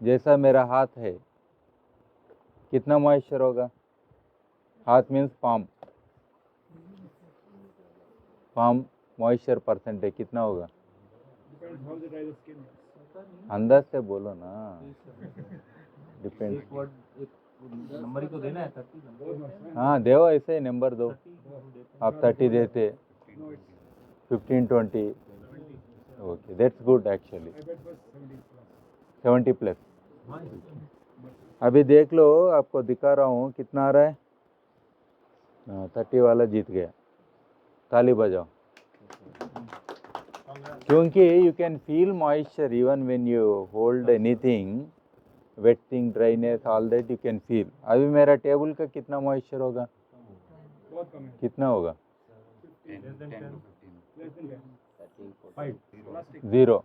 जैसा मेरा हाथ है कितना मॉइस्चर होगा? हाथ means palm, palm moisture percentage कितना होगा? अंदाज से बोलो ना, डिपेंड। नंबर ही तो देना है 30। हाँ देव, ऐसे ही नंबर दो। आप 30 देते, 15 20, okay that's good actually. 70 plus. अभी देख लो, आपको दिखा रहा हूँ कितना आ रहा है। 30 वाला जीत गया, ताली बजाओ। क्योंकि you can feel moisture even when you hold anything, wet thing, dryness, all that you can feel. अभी मेरा टेबल का कितना मॉइस्चर होगा? कितना होगा? 0।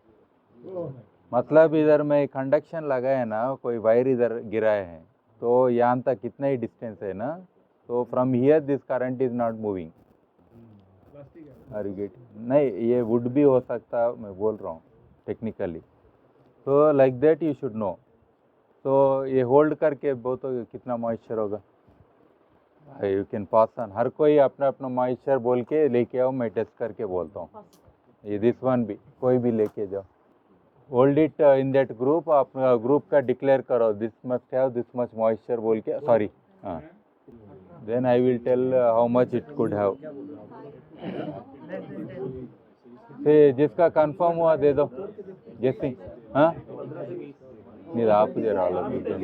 मतलब इधर में कंडक्शन लगाया ना, कोई वायर इधर गिराए हैं, तो यहाँ तक कितना ही डिस्टेंस है ना, तो from here this current is not moving. नहीं, ये वुड भी हो सकता, मैं बोल रहा हूँ टेक्निकली। तो like that you should know. तो ये होल्ड करके बहुत कितना मॉइस्चर होगा, यू कैन पास ऑन। हर कोई अपना अपना मॉइस्चर बोल के लेके आओ, मैं टेस्ट करके बोलता हूँ। ये दिस वन भी कोई भी लेके जाओ, hold it in that group. आप ग्रुप का डिक्लेयर करो, this must have this much moisture बोल के, सॉरी। हाँ, then I will tell how much it could have. जिसका कंफर्म हुआ दे दो, जैसे। हाँ नहीं, आप दे रहा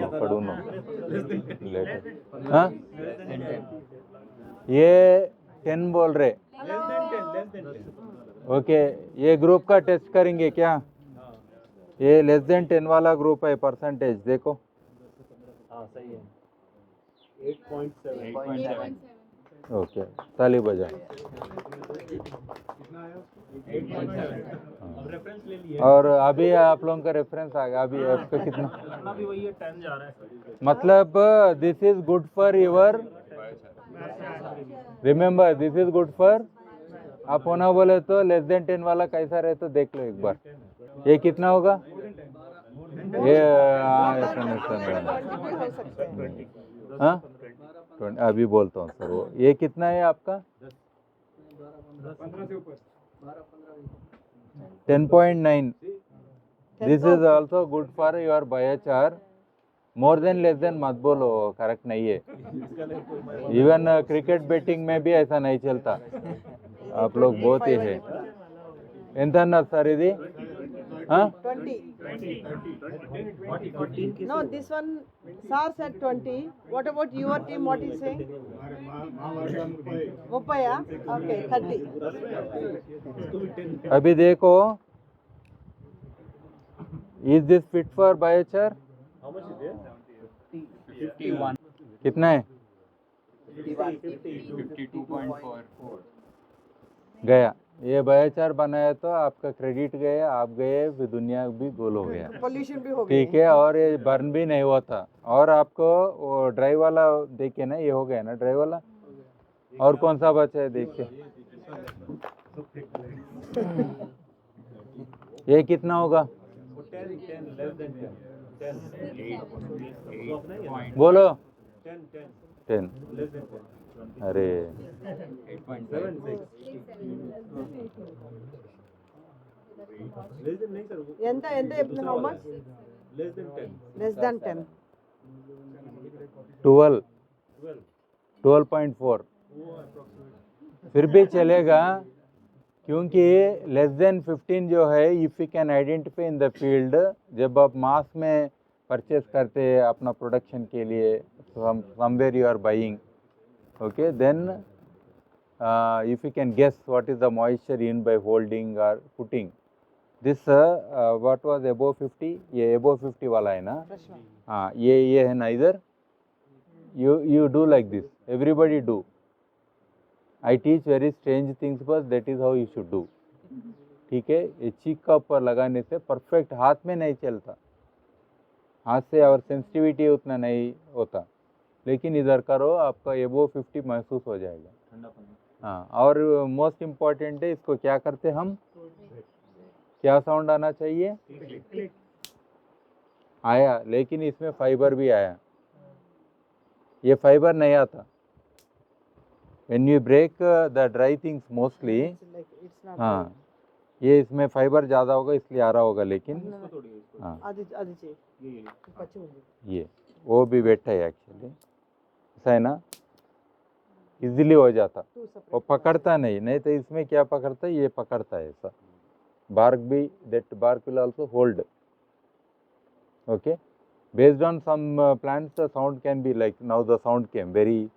पढ़ूनो लेटर। हाँ ये 10 बोल रहे, ओके। ये ग्रुप का टेस्ट करेंगे क्या? ये लेस देन 10 वाला ग्रुप है, परसेंटेज देखो। हाँ सही है, 8.7। ओके, ताली बजा। अब रेफरेंस ले लिए। और अभी आप लोगों का रेफरेंस आ गया। अभी आपका कितना? अपना भी वही है, 10 जा रहा है। मतलब this is good for your, remember this is good for. आप होना बोले तो लेस देन 10 वाला कैसा रहे तो देख लो एक बार। ये कितना होगा? ये हाँ, अभी बोलता हूँ सर। वो ये कितना है आपका? 10.9। This is also good for your biochar. More than less than मत बोलो, करेक्ट नहीं है। इवन क्रिकेट बैटिंग में भी ऐसा नहीं चलता, आप लोग बहुत ही है। ఎంత అన్నారు సార్ ఇది? 20. No, this one, sir said 20. What about your team? What is saying? 30, yeah? Okay, 30. अभी देखो, is this fit for biochar? How much is it? 51. कितना है? 52.44. गया। ये बायोचार बनाया तो आपका क्रेडिट गया, आप गए, फिर दुनिया भी गोल हो गया। Pollution भी हो गई। ठीक है, और ये बर्न भी नहीं हुआ था। और आपको वो ड्राई वाला देखिए ना, ये हो गया ना ड्राई वाला। और कौन सा बचा है देखिए। ये कितना होगा? 10. बोलो। 10. 10। अरे 8.76. ఎంత చెప్తున్నా? How much? Less than 10. Less than 10. 12.4। फिर भी चलेगा, क्योंकि लेस देन 15 जो है, if you can identify in the field, जब आप मास में परचेस करते हैं अपना प्रोडक्शन के लिए, somewhere you are buying, okay, then if you can guess what is the moisture in by holding और putting this, what was above 50, ये अबव 50 वाला है ना? हाँ, ये है ना इधर। you do like this, everybody do. I teach very strange things, but that is how you should do. ठीक है, ये चीक का ऊपर लगाने से परफेक्ट हाथ में नहीं चलता, हाथ से और सेंसिटिविटी उतना नहीं होता, लेकिन इधर करो, आपका एबो 50 महसूस हो जाएगा। हाँ, और मोस्ट इम्पॉर्टेंट है, इसको क्या करते हम, क्या साउंड आना चाहिए? आया, लेकिन इसमें फाइबर भी आया, ये फाइबर नहीं आता। When you break the dry things mostly, Like it's not. हाँ, ये इसमें फाइबर ज़्यादा होगा इसलिए आ रहा होगा, लेकिन इसको तोड़िए, इसको। हाँ आदि चाहिए ये पच्ची मुझे ये वो भी वेट है एक्चुअली, ऐसा है ना, इजीली हो जाता, टू सेपरेट वो पकड़ता नहीं, नहीं तो इसमें क्या पकड़ता है, ये पकड़ता है ऐसा, bark भी, that bark will also hold. Okay, based on some plants the sound can be like, now the sound came very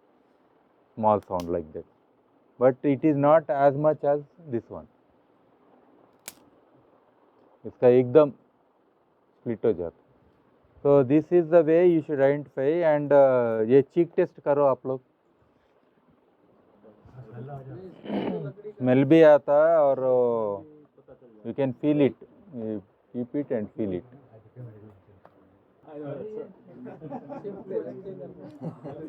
small sound like that, but it is not as much as this one, इसका एकदम split हो जाता। So this is the way you should identify, and ये cheek test करो आप लोग, smell भी आता है और you can feel it, you keep it and feel it,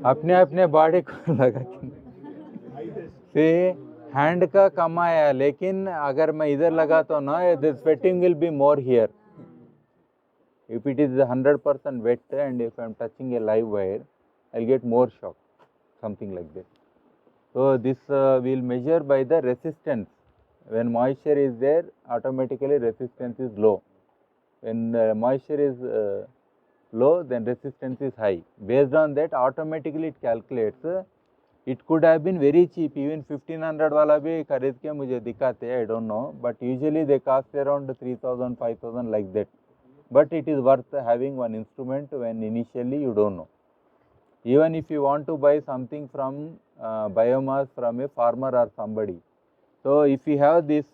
अपने अपने बॉडी को लगा से हैंड का कम आया, लेकिन अगर मैं इधर लगाता हूँ ना, the sweating will be more here. If it is 100% wet and if I am touching a live wire, I'll get more shock, something like that. So this we'll measure by the resistance. When moisture is there, automatically resistance is low. When moisture is low, then resistance is high. Based on that, automatically it calculates. It could have been very cheap, even 1500 वाला भी खरीद के मुझे दिखाते हैं, I don't know, but usually they cost around 3000, 5000 like that. But it is worth having one instrument when initially you don't know. Even if you want to buy something from biomass from a farmer or somebody, so if you have this,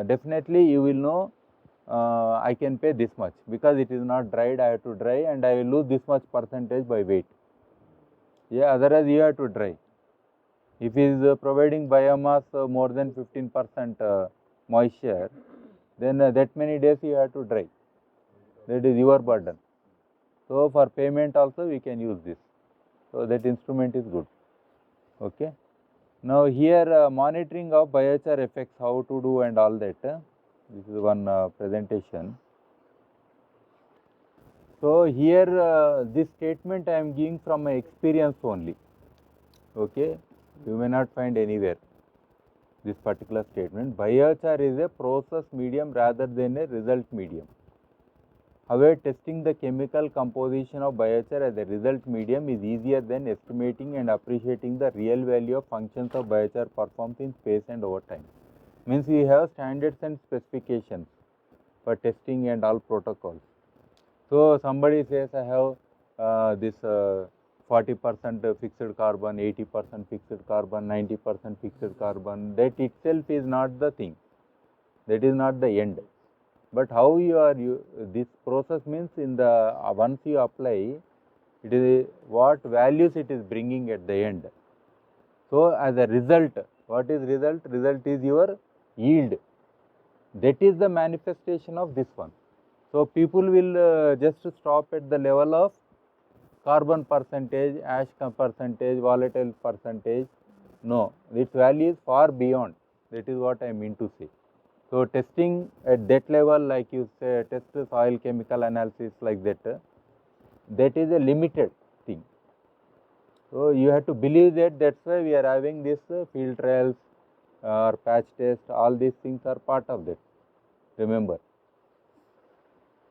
definitely you will know I can pay this much, because it is not dried, I have to dry and I will lose this much percentage by weight. Yeah, otherwise you have to dry. If he is providing biomass more than 15% moisture, then that many days you have to dry. That is your burden. So for payment also we can use this. So that instrument is good. Okay. Now here monitoring of biochar effects, how to do and all that. This is one presentation. So here this statement I am giving from my experience only. Okay. You may not find anywhere this particular statement. Biochar is a process medium rather than a result medium. However, testing the chemical composition of biochar as a result medium is easier than estimating and appreciating the real value of functions of biochar performed in space and over time. Means we have standards and specifications for testing and all protocols. So somebody says I have this 40% fixed carbon, 80% fixed carbon, 90% fixed carbon. That itself is not the thing. That is not the end. But how this process means in the once you apply, it is what values it is bringing at the end. So as a result, what is result? Result is your yield. That is the manifestation of this one. So people will just stop at the level of carbon percentage, ash percentage, volatile percentage. No, its value is far beyond. That is what I mean to say. So testing at that level, like you say, test soil chemical analysis like that, that is a limited thing. So you have to believe that. That's why we are having this field trials or patch test. All these things are part of that. Remember.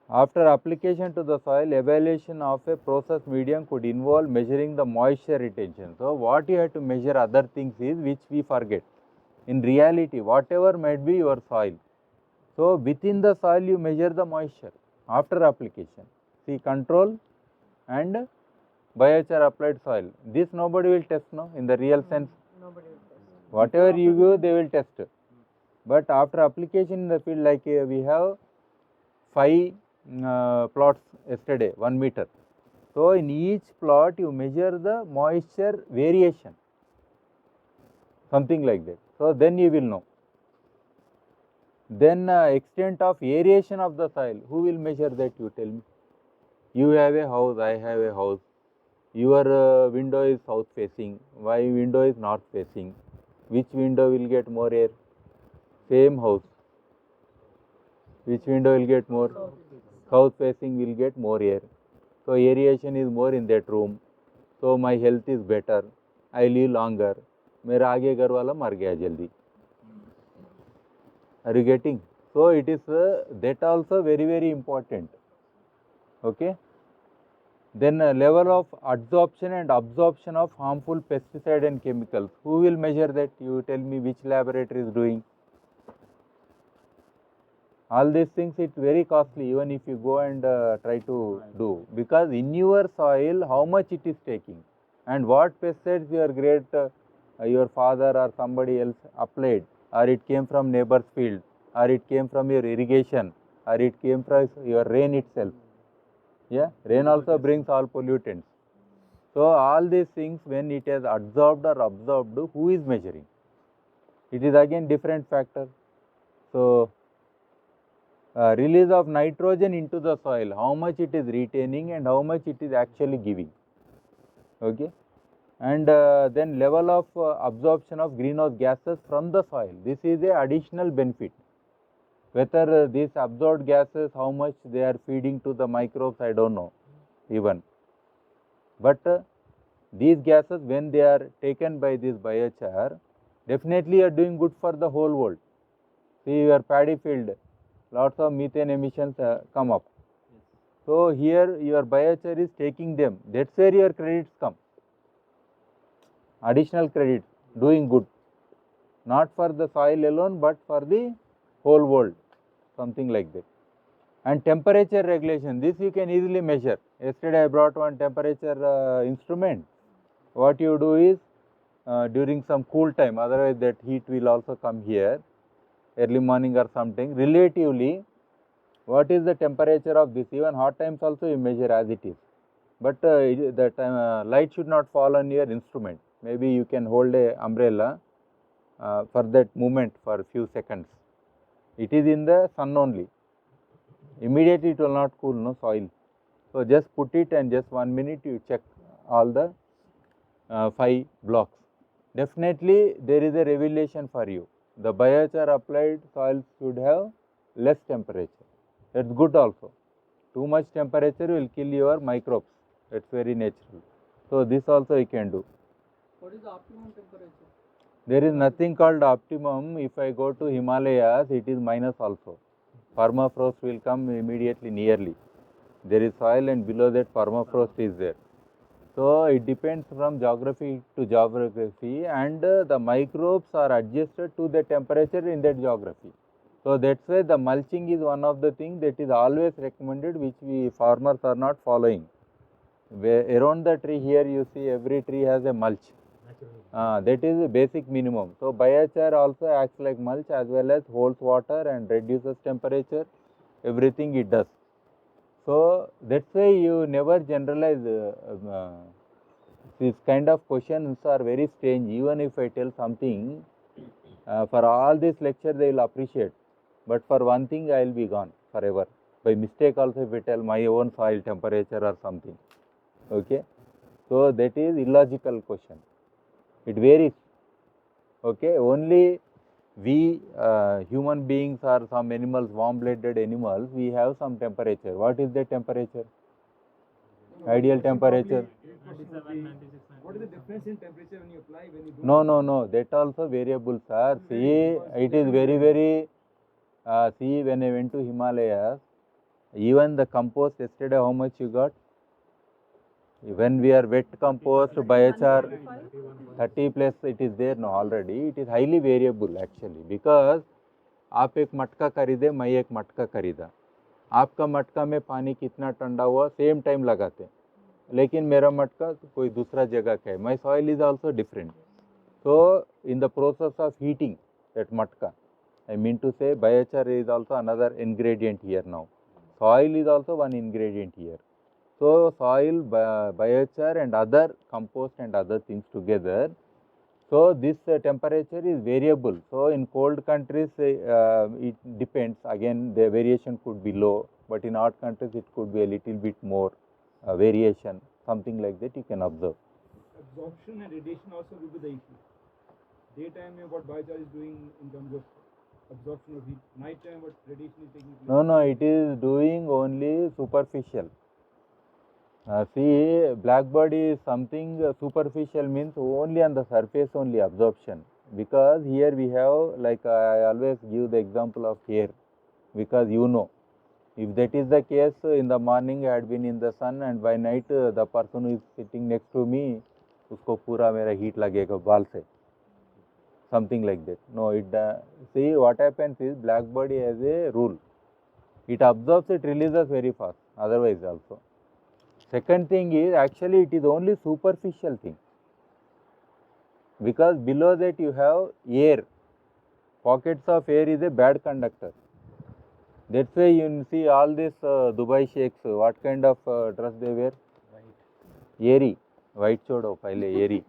After application to the soil, evaluation of a process medium could involve measuring the moisture retention. So what you have to measure other things is which we forget. In reality, whatever might be your soil, so within the soil you measure the moisture after application. See, control and biochar applied soil. This nobody will test, no, in the real sense. Nobody will test. Whatever you give, they will test. But after application in the field, like we have 5 plots yesterday, 1 meter. So in each plot you measure the moisture variation, something like that. So then you will know. Then extent of aeration of the soil, who will measure that, you tell me? You have a house, I have a house. Your window is south facing, my window is north facing. Which window will get more air? Same house. Which window will get more? South facing will get more air. So aeration is more in that room. So my health is better. I live longer. मेरा आगे घर वाला मर गया जल्दी. Are you getting? So it is that also very important. Okay. Then level of adsorption and absorption of harmful pesticide and chemicals. Who will measure that? You tell me which laboratory is doing. All these things, it's very costly even if you go and try to do, because in your soil how much it is taking and what pesticides your father or somebody else applied, or it came from neighbor's field, or it came from your irrigation, or it came from your rain itself. Yeah, rain also brings all pollutants. So all these things, when it has adsorbed or absorbed, who is measuring? It is again different factor. So release of nitrogen into the soil, how much it is retaining and how much it is actually giving. Okay. And then level of absorption of greenhouse gases from the soil. This is a additional benefit. Whether these absorbed gases, how much they are feeding to the microbes, I don't know even. But these gases, when they are taken by this biochar, definitely are doing good for the whole world. See your paddy field, lots of methane emissions come up. So here your biochar is taking them. That's where your credits come. Additional credits, doing good. Not for the soil alone, but for the whole world. Something like that. And temperature regulation, this you can easily measure. Yesterday I brought one temperature instrument. What you do is, during some cool time, otherwise that heat will also come here, early morning or something, relatively, what is the temperature of this? Even hot times also you measure as it is. But that light should not fall on your instrument. Maybe you can hold a umbrella for that movement for a few seconds. It is in the sun only. Immediately it will not cool, no soil. So just put it and just 1 minute you check all the 5 blocks. Definitely there is a revelation for you. The biochar applied soil should have less temperature. That's good also. Too much temperature will kill your microbes. That's very natural. So this also you can do. What is the optimum temperature? There is nothing called optimum. If I go to Himalayas, it is minus also. Permafrost will come immediately nearly. There is soil and below that permafrost is there. So it depends from geography to geography, and the microbes are adjusted to the temperature in that geography. So that's why the mulching is one of the things that is always recommended, which we farmers are not following. Around the tree here you see every tree has a mulch. That is the basic minimum. So biochar also acts like mulch as well as holds water and reduces temperature. Everything it does. So that's why you never generalize. These kind of questions are very strange. Even if I tell something, for all this lecture they will appreciate. But for one thing I will be gone forever. By mistake also if I tell my own soil temperature or something. Okay. So that is illogical question. It varies. Okay. Only we human beings or some animals, warm-blooded animals, we have some temperature. What is the temperature? Ideal temperature? 97, 96, What is the difference in temperature when you apply, when you do? No. That also variable, sir. See, it is very, see, when I went to Himalayas, even the compost yesterday, how much you got? When we are wet compost, biochar, 30 plus it is there now already. It is highly variable actually, because आप एक मटका खरीदे, मैं एक मटका खरीदा, आपका मटका में पानी कितना ठंडा हुआ सेम टाइम लगाते, लेकिन मेरा मटका कोई दूसरा जगह का है. My soil is also different. So in the process of heating that matka, I mean to say biochar is also another ingredient here now. Soil is also one ingredient here. So soil, biochar and other compost and other things together. So this temperature is variable. So in cold countries it depends. Again the variation could be low, but in hot countries it could be a little bit more variation. Something like that you can observe. Absorption and radiation also will be the issue. Daytime, what biochar is doing in terms of absorption of heat. Night time, but radiation is taking place. No, it is doing only superficial. See, black body is something superficial, means only on the surface only absorption. Because here we have, like I always give the example of hair, because you know, if that is the case, in the morning I had been in the sun and by night the person who is sitting next to me, उसको पूरा मेरा heat लगेगा बाल से, something like that. No, see what happens is black body has a rule. It absorbs, it releases very fast, otherwise also. Second thing is, actually it is only superficial thing, because below that you have air. Pockets of air is a bad conductor. That's why you see all these Dubai sheikhs, what kind of dress they wear? Airy. White छोड़ो पहले airy.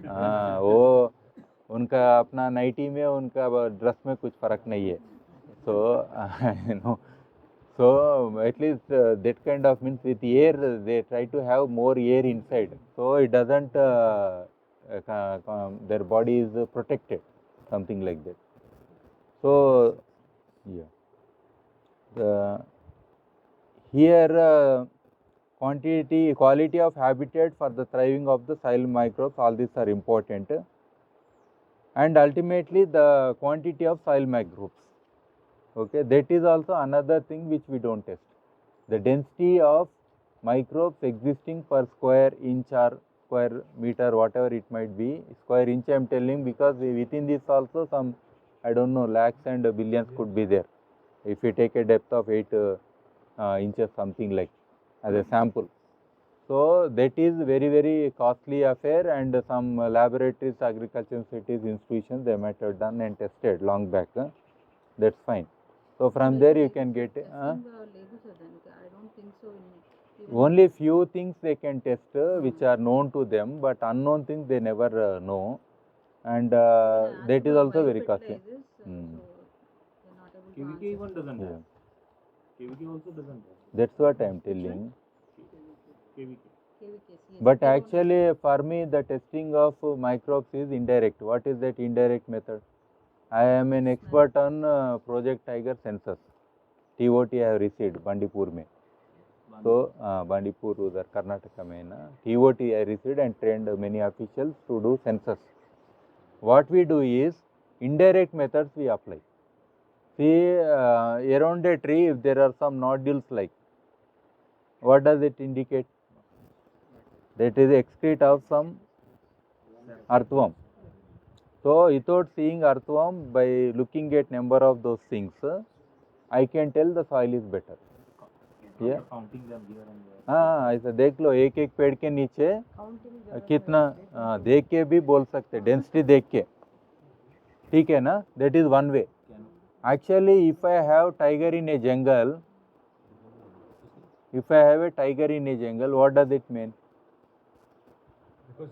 हाँ, वो उनका अपना nightie में उनका dress में कुछ फर्क नहीं है. So you know, so at least that kind of means with air they try to have more air inside, so it doesn't their body is protected, something like that. So yeah, here quality of habitat for the thriving of the soil microbes, all these are important, and ultimately the quantity of soil microbes. Okay, that is also another thing which we don't test. The density of microbes existing per square inch or square meter, whatever it might be. Square inch I am telling because within this also some, I don't know, lakhs and billions could be there. If you take a depth of 8 inches, something like, as a sample. So that is very costly affair, and some laboratories, agricultural cities, institutions, they might have done and tested long back. That's fine. So from there you can get I don't think so. only few things they can test which are known to them, but unknown things they never know, and that is also very costly. KVK even doesn't Yeah. have. KVK also doesn't have. That's what I am telling. KVK. But actually for me the testing of microbes is indirect. What is that indirect method? I am an expert on Project Tiger census. TOT I have received Bandipur में. So Bandipur उधर कर्नाटका में ना, TOT I received and trained many officials to do census. What we do is indirect methods we apply. See, around a tree if there are some nodules like, what does it indicate? That is excrete of some earthworm. So without seeing earthworm, by looking at number of those things, I can tell the soil is better. Yeah. Counting them here and there. हाँ, ऐसा देख लो एक एक पेड़ के नीचे कितना, देख के भी बोल सकते, डेंसिटी देख के, ठीक है ना? That is one way. Actually, if I have tiger in a jungle, if I have a tiger in a jungle, what does it mean?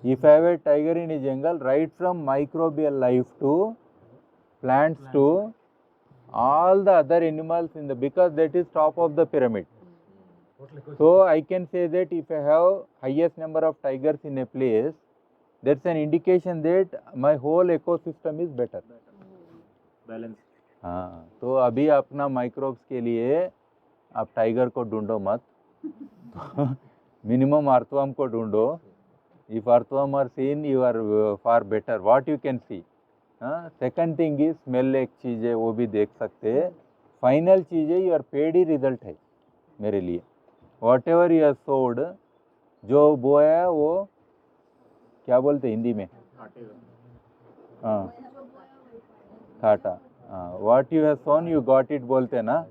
If I have a tiger in a jungle, right from microbial life to plants to all the other animals in the, because that is top of the pyramid. So I can say that if I have highest number of tigers in a place, that's an indication that my whole ecosystem is better. Balance. हाँ, तो अभी अपना microbes के लिए आप tiger को ढूंढो मत, मिनिमम अर्थवर्म को ढूंढो. If earthworm are seen, you are far better. What you can see. Second thing is smell एक चीज़ है, वो भी देख सकते हैं. Final चीज़ है, your paid ही result है मेरे लिए. Whatever you have sowed, जो बोया वो क्या बोलते हैं हिंदी में? हाँ, काटा. What you have sown, you got it बोलते हैं ना?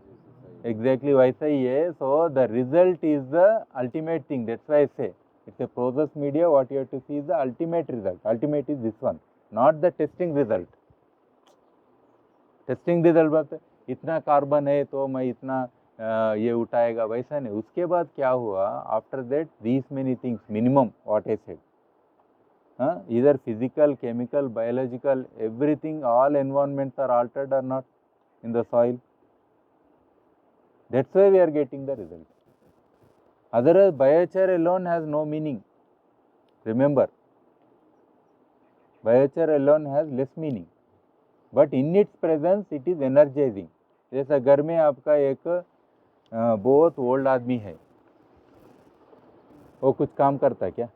Exactly वैसा ही है. So the result is the ultimate thing. That's why I say it's a process media. What you have to see is the ultimate result. Ultimate is this one, not the testing result. Testing result बात इतना carbon है तो मैं इतना ये उठाएगा, वैसा नहीं. उसके बाद क्या हुआ? After that these many things minimum what I said, either physical, chemical, biological, everything, all environments are altered or not in the soil. That's why we are getting the result. Otherwise biochar alone has no meaning. Remember, biochar alone has less meaning. But in its presence it is energising. जैसा घर में आपका एक बहुत old आदमी है, वो कुछ काम करता है क्या?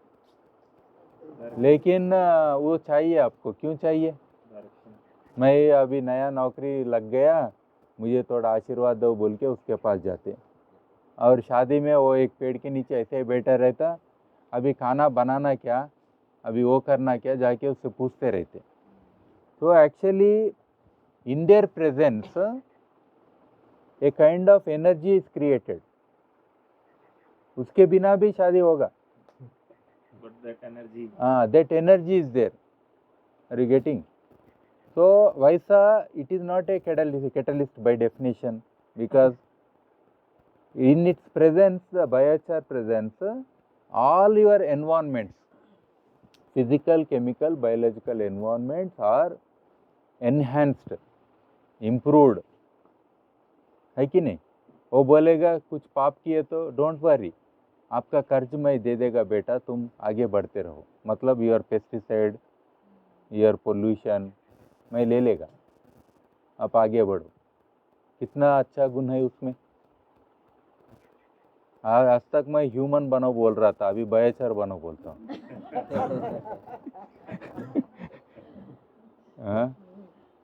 लेकिन वो चाहिए आपको, क्यों चाहिए? मैं अभी नया नौकरी लग गया, मुझे थोड़ा आशीर्वाद दो बोल के उसके पास जाते। और शादी में वो एक पेड़ के नीचे ऐसे ही बैठा रहता, अभी खाना बनाना क्या, अभी वो करना क्या, जाके उससे पूछते रहते। तो actually in their presence a kind of energy is created. उसके बिना भी शादी होगा। But that energy. That energy is there. Are you getting? So Vaisa, it is not a catalyst by definition, because in its presence, the biochar presence, all your environments, physical, chemical, biological environments are enhanced, improved. है कि नहीं? वो बोलेगा कुछ पाप किए तो don't worry, आपका कर्ज मैं दे देगा बेटा, तुम आगे बढ़ते रहो। मतलब योर पेस्टिसाइड, योर पोल्यूशन मैं ले लेगा, आप आगे बढ़ो। कितना अच्छा गुण है उसमें। आज तक मैं ह्यूमन बनो बोल रहा था, अभी बायोचार बनो बोलता हूँ।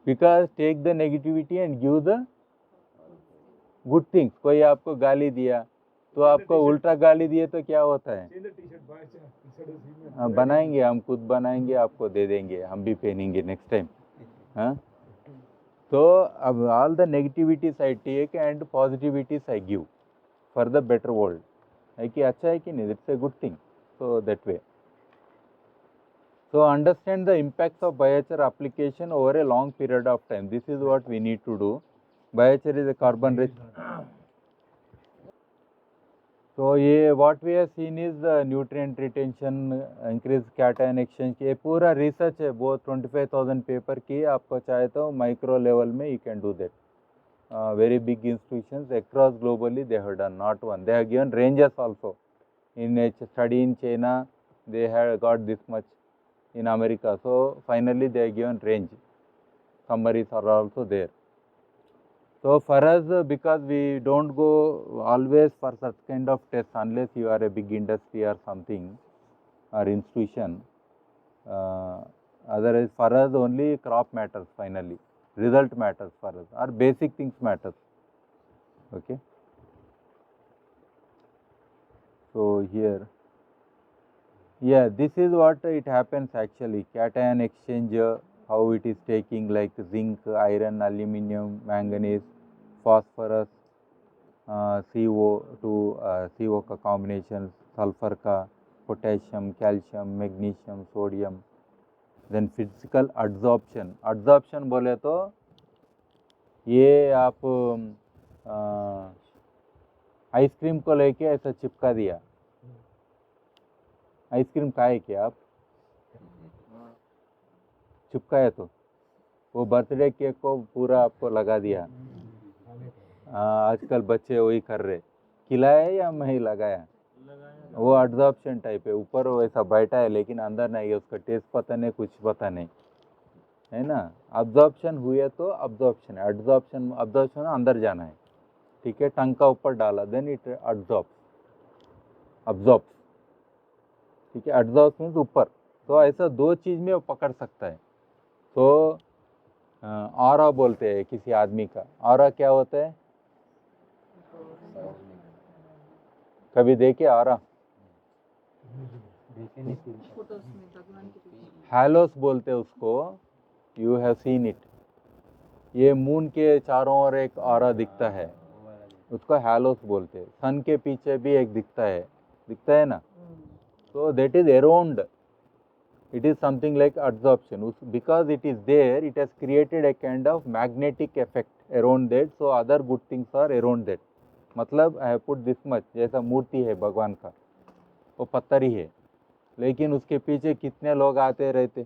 Because take the negativity and give the good things. कोई आपको गाली दिया तो आपको उल्टा गाली दिए तो क्या होता है? Change the t-shirt, biochar instead of female. हाँ, बनाएंगे, हम खुद बनाएंगे, आपको दे देंगे, हम भी पहनेंगे नेक्स्ट टाइम। हाँ, तो अब all the negativities I take and positivities I give for the better world. है कि अच्छा है कि नहीं? It's a good thing. So that way, so understand the impacts of biochar application over a long period of time. This is what we need to do. Biochar is a carbon rich. So ये what we have seen is nutrient retention, increase cation exchange। ये पूरा research है, बहुत 25,000 paper की। आपको चाहे तो micro level में you can do that. Very big institutions across globally they have done, not one. They have given ranges also. In a study in China, they have got this much. In America, so finally they are given range. Summaries are also there. So for us, because we don't go always for such kind of tests unless you are a big industry or something or institution. Otherwise for us only crop matters finally, result matters for us, or basic things matters. Okay. So here, yeah, this is what it happens actually. Cation exchange, how it is taking like zinc, iron, aluminium, manganese, phosphorus, CO to CO का combinations, sulfur का, potassium, calcium, magnesium, sodium. Then physical adsorption. Adsorption बोले तो ये आप ice cream को लेके ऐसा चिपका दिया। आइसक्रीम खाए क्या आप? चिपकाया तो वो बर्थडे केक को पूरा आपको लगा दिया। आजकल बच्चे वही कर रहे, खिलाया या मैं लगाया? वो एब्जॉर्प्शन टाइप है, ऊपर वैसा बैठा है लेकिन अंदर नहीं है, उसका टेस्ट पता नहीं, कुछ पता नहीं, है ना। एब्जॉर्प्शन हुए तो एब्जॉर्प्शन है, एब्जॉर्प्शन अंदर जाना है, ठीक है। टंग का ऊपर डाला, देन इट अब्जॉर्ब्स, ठीक है। एब्जॉर्ब मीन्स ऊपर। तो ऐसा दो चीज़ में वो पकड़ सकता है। तो ऑरा बोलते हैं किसी आदमी का। ऑरा क्या होता है? कभी देखे ऑरा? फोटोज में भगवान के पीछे हैलोस बोलते हैं उसको, यू हैव सीन इट। ये मून के चारों ओर एक ऑरा दिखता है, उसको हैलोस बोलते हैं। सन के पीछे भी एक दिखता है ना। So that is around, it is something like adsorption. Because it is there, it has created a kind of magnetic effect around that, so other good things are around that. मतलब I have put this much, जैसा मूर्ति है भगवान का, वो पत्थर ही है, लेकिन उसके पीछे कितने लोग आते रहते,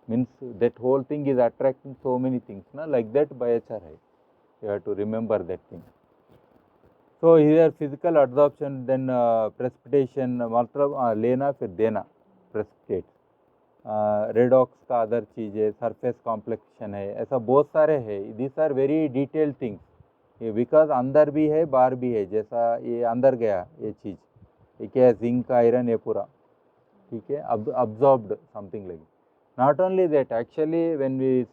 means that whole thing is attracting so many things ना, like that biochar है, you have to remember that thing. So here physical adsorption, then precipitation, मतलब लेना फिर देना, precipitate, रेडॉक्स का अदर चीज़ है, सरफेस कॉम्प्लेक्शन है, ऐसा बहुत सारे है. This are very detailed things. ये बिकॉज अंदर भी है बाहर भी है. जैसा ये अंदर गया ये चीज़, ये क्या है, जिंक आयरन ये पूरा, ठीक है, absorbed something like. Not only that, actually when we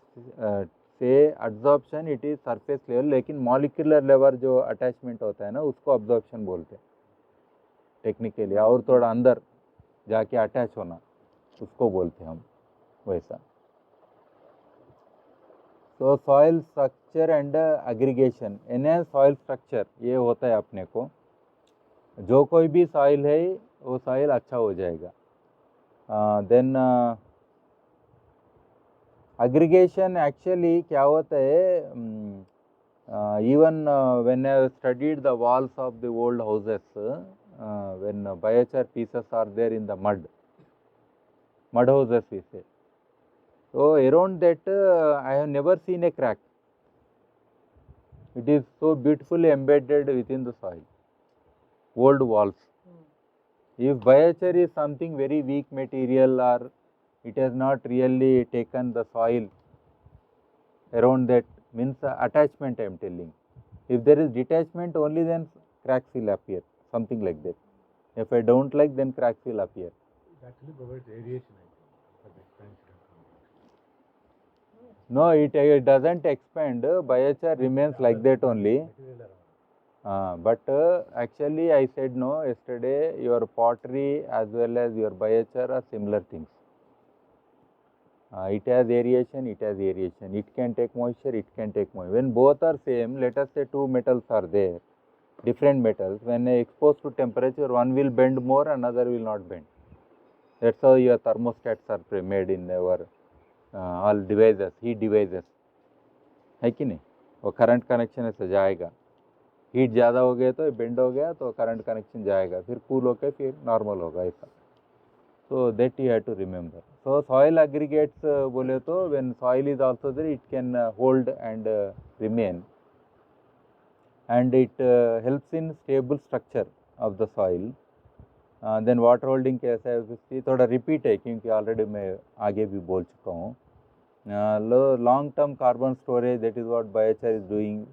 say absorption, it is surface level, लेकिन molecular level जो attachment होता है ना, उसको absorption बोलते हैं टेक्निकली. और थोड़ा अंदर जाके अटैच होना, उसको बोलते हैं हम वैसा. तो soil structure and aggregation, enhance soil structure ये होता है अपने को. जो कोई भी सॉइल है वो सॉइल अच्छा हो जाएगा. देन एग्रीगेशन एक्चुअली क्या होता है, even when I studied the walls of the old houses, when biochar pieces are there in the mud houses we say, so around that I have never seen a crack. It is so beautifully embedded within the soil, old walls. If biochar is something very weak material, or it has not really taken the soil around that, means attachment I am telling. If there is detachment only, then cracks will appear, something like that. If I don't like, then cracks will appear. It actually provides aeration, I think, for the expansion. No, it doesn't expand. Biochar remains like that only. But actually I said no yesterday, your pottery as well as your biochar are similar things. It has aeration, it has aeration. It can take moisture, it can take moisture. When both are same, let us say two metals are there, different metals, when exposed to temperature, one will bend more, another will not bend. That's how your thermostats are made in our all devices, heat devices. है कि नहीं? वो current connection ऐसे जाएगा. Heat ज़्यादा हो गया तो बेंड हो गया तो करंट कनेक्शन जाएगा, फिर कूल होकर फिर नॉर्मल होगा ऐसा. So that you have to remember. So soil aggregates बोले तो when soil is also there, it can hold and remain, and it helps in stable structure of the soil. Then water holding कैसा है उसकी थोड़ा repeat है क्योंकि already मैं आगे भी बोल चुका हूँ. Long term carbon storage, that is what biochar is doing.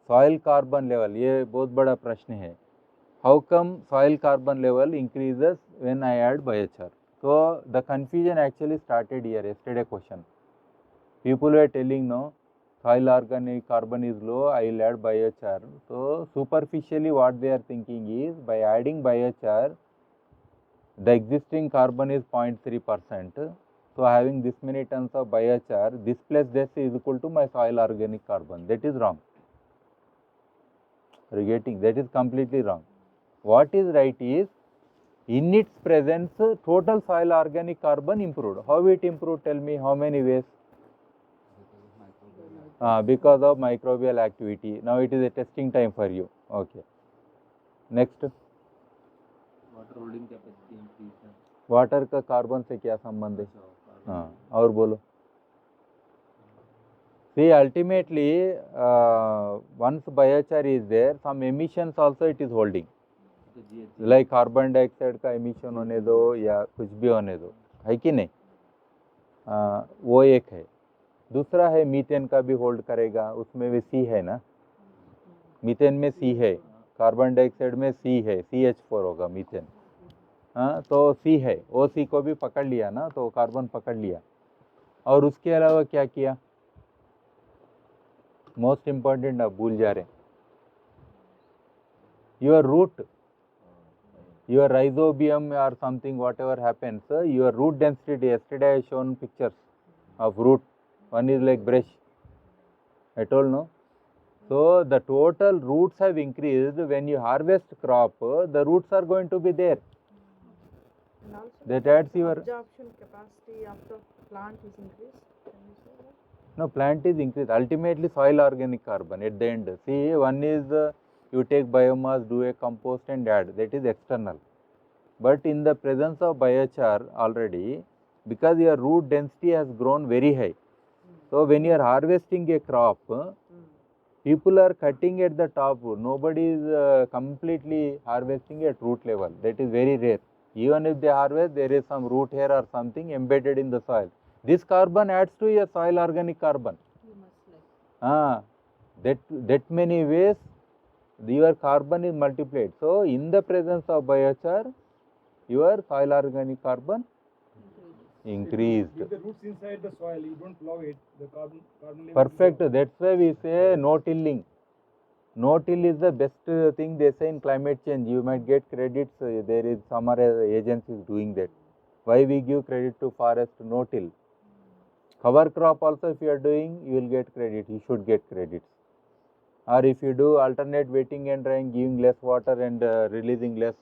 Soil carbon level, ये बहुत बड़ा प्रश्न है. How come soil carbon level increases when I add biochar? So the confusion actually started here, yesterday question. People were telling no, soil organic carbon is low, I will add biochar. So superficially what they are thinking is, by adding biochar, the existing carbon is 0.3%. So having this many tons of biochar, this plus this is equal to my soil organic carbon. That is wrong. Are you getting? That is completely wrong. What is right is, in its presence, total soil organic carbon improved. How it improved? Tell me, how many ways? Because of microbial activity. Now it is a testing time for you. Okay. Next. Water holding capacity increase है. Water का carbon से क्या संबंध है? हाँ, और बोलो. See, ultimately, once biochar is there, some emissions also it is holding. Like carbon dioxide का एमिशन होने दो या कुछ भी होने दो, है कि नहीं? वो एक है. दूसरा है मीथेन का भी होल्ड करेगा, उसमें भी सी है ना. मीथेन में सी है, कार्बन डाइऑक्साइड में सी है, CH4 होगा मीथेन. हाँ, तो सी है, वो सी को भी पकड़ लिया ना, तो कार्बन पकड़ लिया. और उसके अलावा क्या किया? मोस्ट इम्पॉर्टेंट आप भूल जा रहे हैं, your root, your rhizobium or something, whatever happens, your root density. Yesterday I shown pictures of root. One is like brush, I told no. So the total roots have increased. When you harvest crop, the roots are going to be there. And also That adds your absorption capacity of the plant is increased. Can you say that? no, plant is increased. Ultimately soil organic carbon at the end. See, one is you take biomass, do a compost and add, that is external. But in the presence of biochar already, because your root density has grown very high, so when you are harvesting a crop, people are cutting at the top. Nobody is completely harvesting at root level. That is very rare. Even if they harvest, there is some root hair or something embedded in the soil. This carbon adds to your soil organic carbon. You must like. That many ways your carbon is multiplied. So in the presence of biochar, your soil organic carbon increased. If the roots inside the soil, you don't plow it, the carbon level. Perfect. That's why we say no tilling. No till is the best thing they say in climate change. You might get credits. There is some other agencies doing that. Why we give credit to forest no till? Cover crop also if you are doing, you will get credit. You should get credits. Or if you do alternate wetting and drying, giving less water and releasing less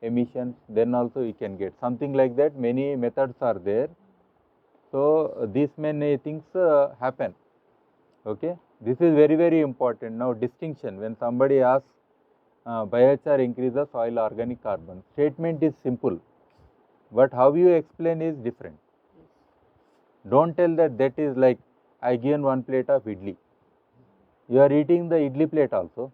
emissions, then also you can get something like that. Many methods are there. So these many things happen. Okay, this is very, very important. Now distinction, when somebody asks biochar increases soil organic carbon, statement is simple, but how you explain is different. Don't tell that is like I given one plate of idli. You are eating the idli plate also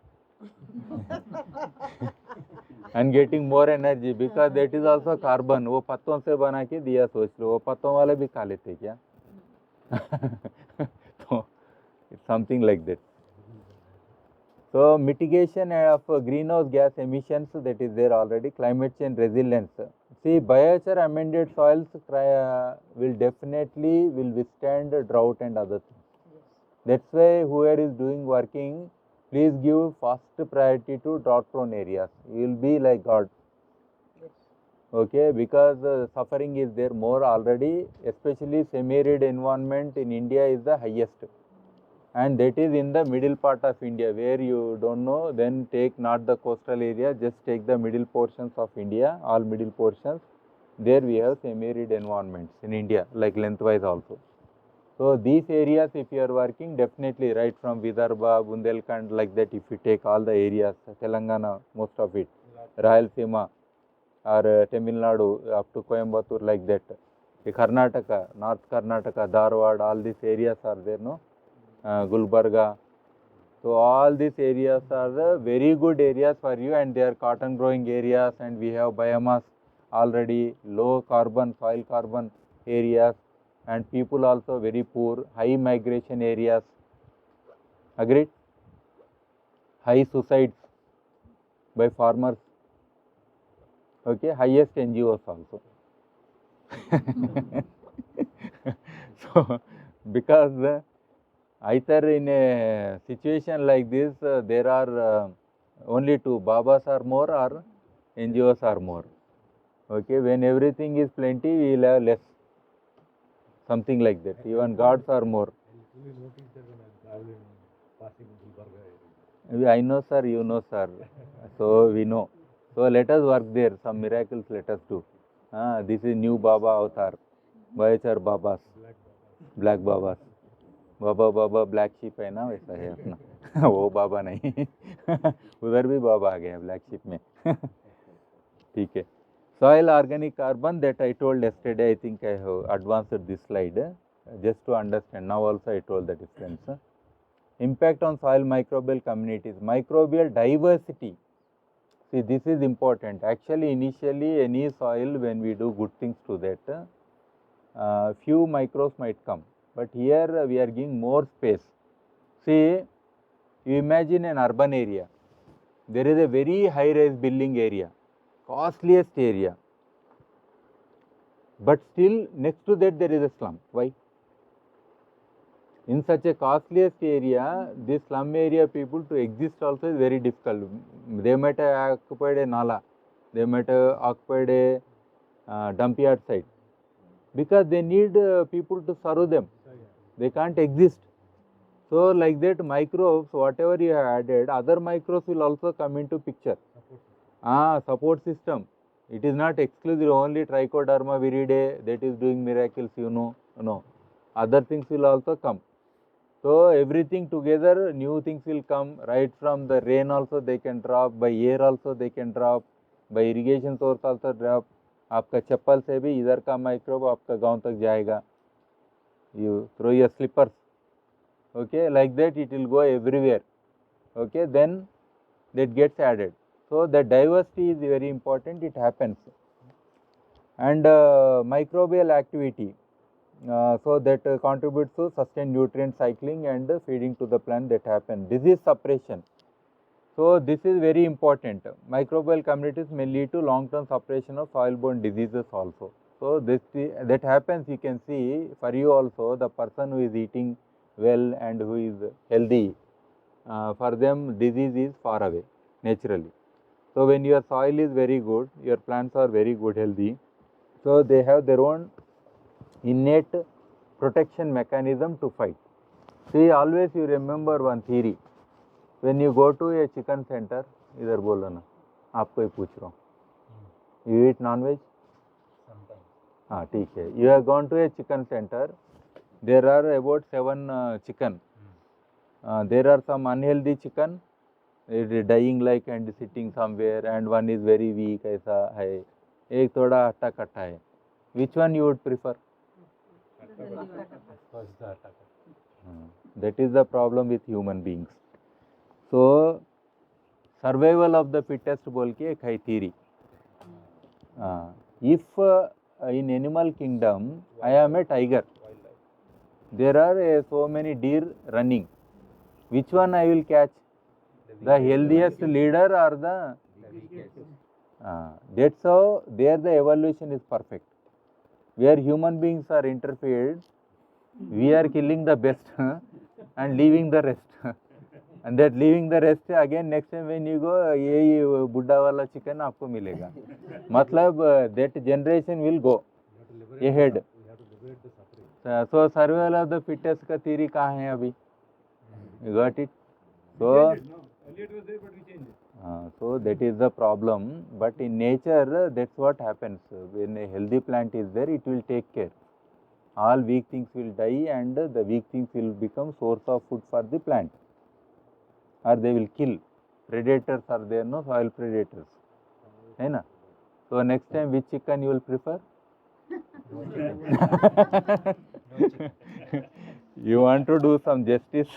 and getting more energy because that is also carbon. वो पत्तों से बना के दिया सोच लो, वो पत्तों वाले भी खा लेते क्या? तो it's something like that. So mitigation of greenhouse gas emissions, that is there already. Climate change resilience. See, biochar amended soils will definitely withstand drought and other things. That's why whoever is doing working, please give first priority to drought prone areas. You will be like God. Okay, because suffering is there more already, especially semi-arid environment in India is the highest. And that is in the middle part of India, where you don't know, then take not the coastal area, just take the middle portions of India, all middle portions. There we have semi-arid environments in India, like lengthwise also. So these areas, if you are working, definitely right from Vidarbha, Bundelkhand, like that, if you take all the areas, Telangana, most of it, Rayalaseema, or Tamil Nadu, up to Coimbatore, like that. Karnataka, North Karnataka, Dharwad, all these areas are there, no? Gulbarga. So all these areas are the very good areas for you, and they are cotton growing areas, and we have biomass already, low carbon, soil carbon areas, and people also very poor, high migration areas. Agreed? High suicides by farmers. Okay, highest NGOs also. So because either in a situation like this, there are only two, Babas are more or NGOs are more. Okay, when everything is plenty, we will have less. Something like that. Even gods are more. You notice that when I travel in passing Gulbarga area. I know, sir, you know, sir. So we know. So let us work there. Some miracles let us do. This is new Baba avatar. Biochar Babas. Black Babas. Baa baa black ship है ना, वैसा है अपना. वो बाबा नहीं. उधर भी बाबा आ गया ब्लैक शिप में. ठीक है. Soil organic carbon, that I told yesterday, I think I have advanced this slide just to understand. Now also I told the difference. Impact on soil microbial communities, microbial diversity. See, this is important. Actually, initially any soil, when we do good things to that, few microbes might come. But here we are giving more space. See, you imagine an urban area. There is a very high-rise building area, costliest area. But still, next to that there is a slum. Why? In such a costliest area, this slum area people to exist also is very difficult. They might have occupied a nala. They might have occupied a dump yard site. Because they need people to serve them. They can't exist. So like that, microbes, whatever you have added, other microbes will also come into picture. Support system. It is not exclusive, only Trichoderma viridae that is doing miracles, you know. No. Other things will also come. So everything together, new things will come. Right from the rain also they can drop, by air also they can drop, by irrigation source also drop. आपका चप्पल से भी इधर का microbe आपका गांव तक जाएगा. You throw your slippers. Okay, like that it will go everywhere. Okay, then that gets added. So the diversity is very important. It happens. and microbial activity, so that contributes to sustained nutrient cycling and feeding to the plant that happen. Disease suppression. So this is very important. Microbial communities may lead to long-term suppression of soil-borne diseases also. So that happens, you can see for you also, the person who is eating well and who is healthy, for them disease is far away naturally. So when your soil is very good, your plants are very good, healthy, so they have their own innate protection mechanism to fight. See, always you remember one theory. When you go to a chicken center, इधर बोलो ना, आपको ही पूछ रहा हूँ, you eat non-veg? हाँ ठीक है, you have gone to a chicken center, there are about 7 chicken, there are some unhealthy chicken, it is dying like and sitting somewhere, and one is very weak, ऐसा है, एक थोड़ा हट्टा कट्टा है, which one you would prefer? That is the problem with human beings. So survival of the fittest बोल के एक है theory. If in animal kingdom I am a tiger, there are so many deer running, which one I will catch? The healthiest leader or the that's how there the evolution is perfect. Where human beings are interfered, we are killing the best and leaving the rest. And that leaving the rest, again next time when you go, ये बुड्ढा वाला chicken आपको मिलेगा. मतलब that generation will go ahead. So survival of the fittest का theory कहाँ है अभी? You got it? So Earlier it was there, but we changed it. so that is the problem. But in nature, that's what happens. When a healthy plant is there, it will take care. All weak things will die, and the weak things will become source of food for the plant, or they will kill. Predators are there, no, soil predators, है ना? So next time which chicken you will prefer? You want to do some justice?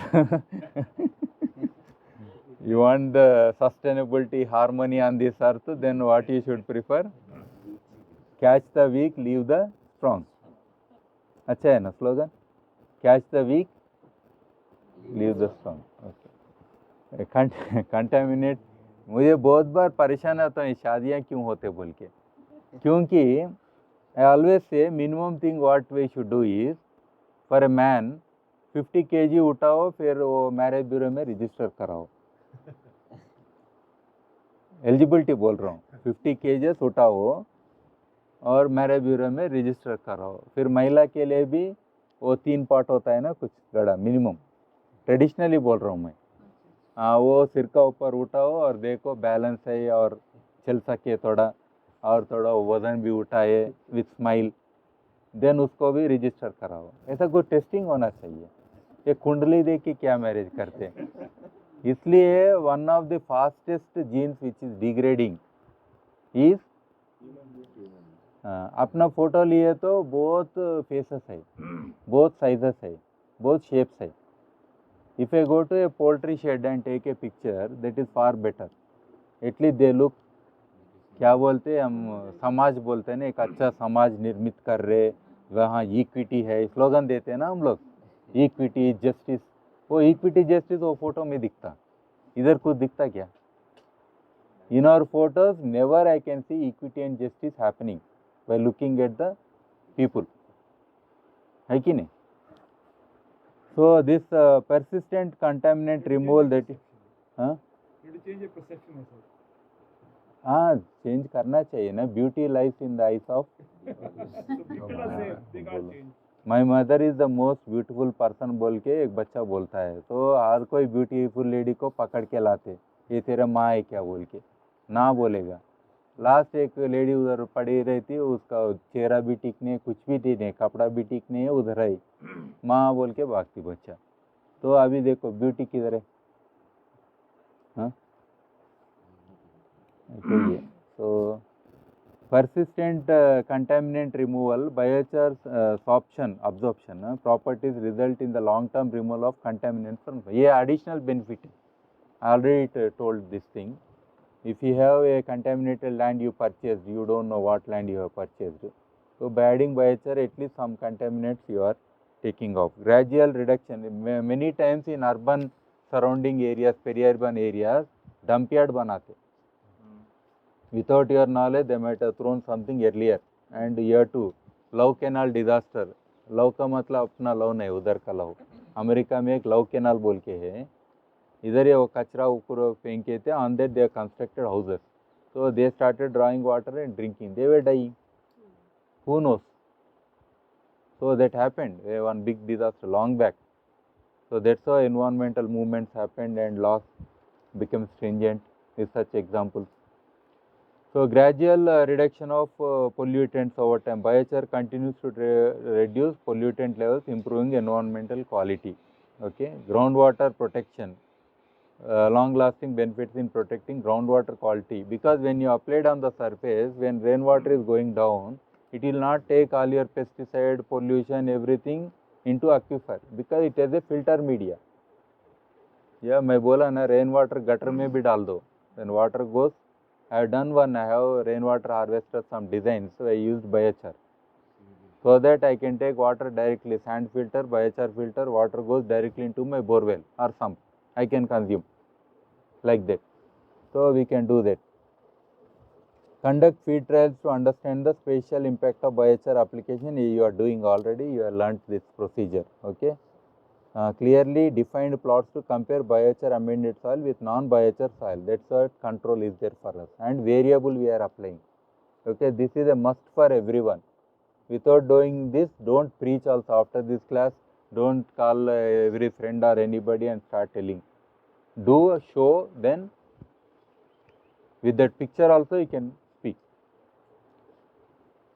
You want the sustainability, harmony on this earth, then what you should prefer? Catch the weak, leave the strong. अच्छा है ना slogan? Catch the weak, leave the strong. Okay. Contaminate. मुझे बहुत बार परेशान आता है शादियाँ क्यों होते बोल के, क्योंकि I always say minimum thing what we should do is, for a man 50 kg उठाओ, फिर वो मैरिज ब्यूरो में रजिस्टर कराओ. एलिजिबिलिटी बोल रहा हूँ, 50 kgs उठाओ और मैरिज ब्यूरो में रजिस्टर कराओ. फिर महिला के लिए भी वो 3 पार्ट होता है ना, कुछ गड़ा मिनिमम, ट्रेडिशनली बोल रहा हूँ मैं. हाँ, वो सिर का ऊपर उठाओ और देखो बैलेंस है और चल सके थोड़ा, और थोड़ा वजन भी उठाए विथ स्माइल, देन उसको भी रजिस्टर कराओ. ऐसा कोई टेस्टिंग होना चाहिए. ये कुंडली देख के क्या मैरिज करते हैं? इसलिए one of the fastest jeans which is degrading is, अपना फोटो लिए तो बहुत फेसेस है, बहुत साइजेस है, बहुत शेप्स है. If I go to a poultry shed and take a picture, that is far better. At least they look, क्या बोलते हैं हम, समाज बोलते हैं ना, एक अच्छा समाज निर्मित कर रहे, वहाँ इक्विटी है, स्लोगन देते हैं ना हम लोग, इक्विटी जस्टिस. वो इक्विटी जस्टिस वो फोटो में दिखता, इधर कुछ दिखता क्या? In our photos never I can see equity and justice happening by looking at the people, है कि नहीं? So this persistent contaminant removal that is, हाँ You have to change your perception as well. हाँ change करना चाहिए ना. Beauty life in the eyes of, So people are safe, they can't change. My mother is the most beautiful person बोल के एक बच्चा बोलता है, तो हर कोई ब्यूटीफुल लेडी को पकड़ के लाते, ये तेरा माँ है क्या बोल के, ना बोलेगा. लास्ट एक लेडी उधर पड़ी रहती, उसका चेहरा भी ठीक नहीं, कुछ भी ठीक नहीं, कपड़ा भी ठीक नहीं है, उधर है माँ बोल के भागती बच्चा. तो अभी देखो ब्यूटी किधर है? हाँ चाहिए. सो persistent contaminant removal, biochar absorption properties result in the long term removal of contaminants from. ये additional benefit है, I already told this thing. If you have a contaminated land you purchased, you don't know what land you have purchased. So by adding biochar, at least some contaminants you are taking off. Gradual reduction. Many times in urban surrounding areas, peri-urban areas, dump yard banate. Without your knowledge, they might have thrown something earlier. And year 2, love canal disaster. Love का मतलब अपना love नहीं, उधर का love. America में एक love canal बोल के है, इधर ये वो कचरा ऊपर फेंके थे, on that they constructed houses. So they started drawing water and drinking. They were dying. Who knows? So that happened. One big disaster long back. So that's how environmental movements happened and laws became stringent with such examples. So gradual reduction of pollutants over time. Biochar continues to reduce pollutant levels, improving environmental quality. Okay. Groundwater protection. Long-lasting benefits in protecting groundwater quality, because when you apply it on the surface, when rainwater is going down, it will not take all your pesticide, pollution, everything into aquifer, because it has a filter media. Yeah, मैं बोला ना, rainwater gutter में भी डाल दो. When water goes, I have done one. I have rainwater harvester, some designs. So I used biochar, so that I can take water directly, sand filter, biochar filter, water goes directly into my borewell or sump. I can consume like that. So we can do that. Conduct field trials to understand the spatial impact of biochar application. You are doing already. You have learnt this procedure. Okay. Clearly defined plots to compare biochar amended soil with non-biochar soil. That's what control is there for us. And variable we are applying. Okay. This is a must for everyone. Without doing this, don't preach also after this class. Don't call every friend or anybody and start telling. Do a show, then with that picture also you can speak.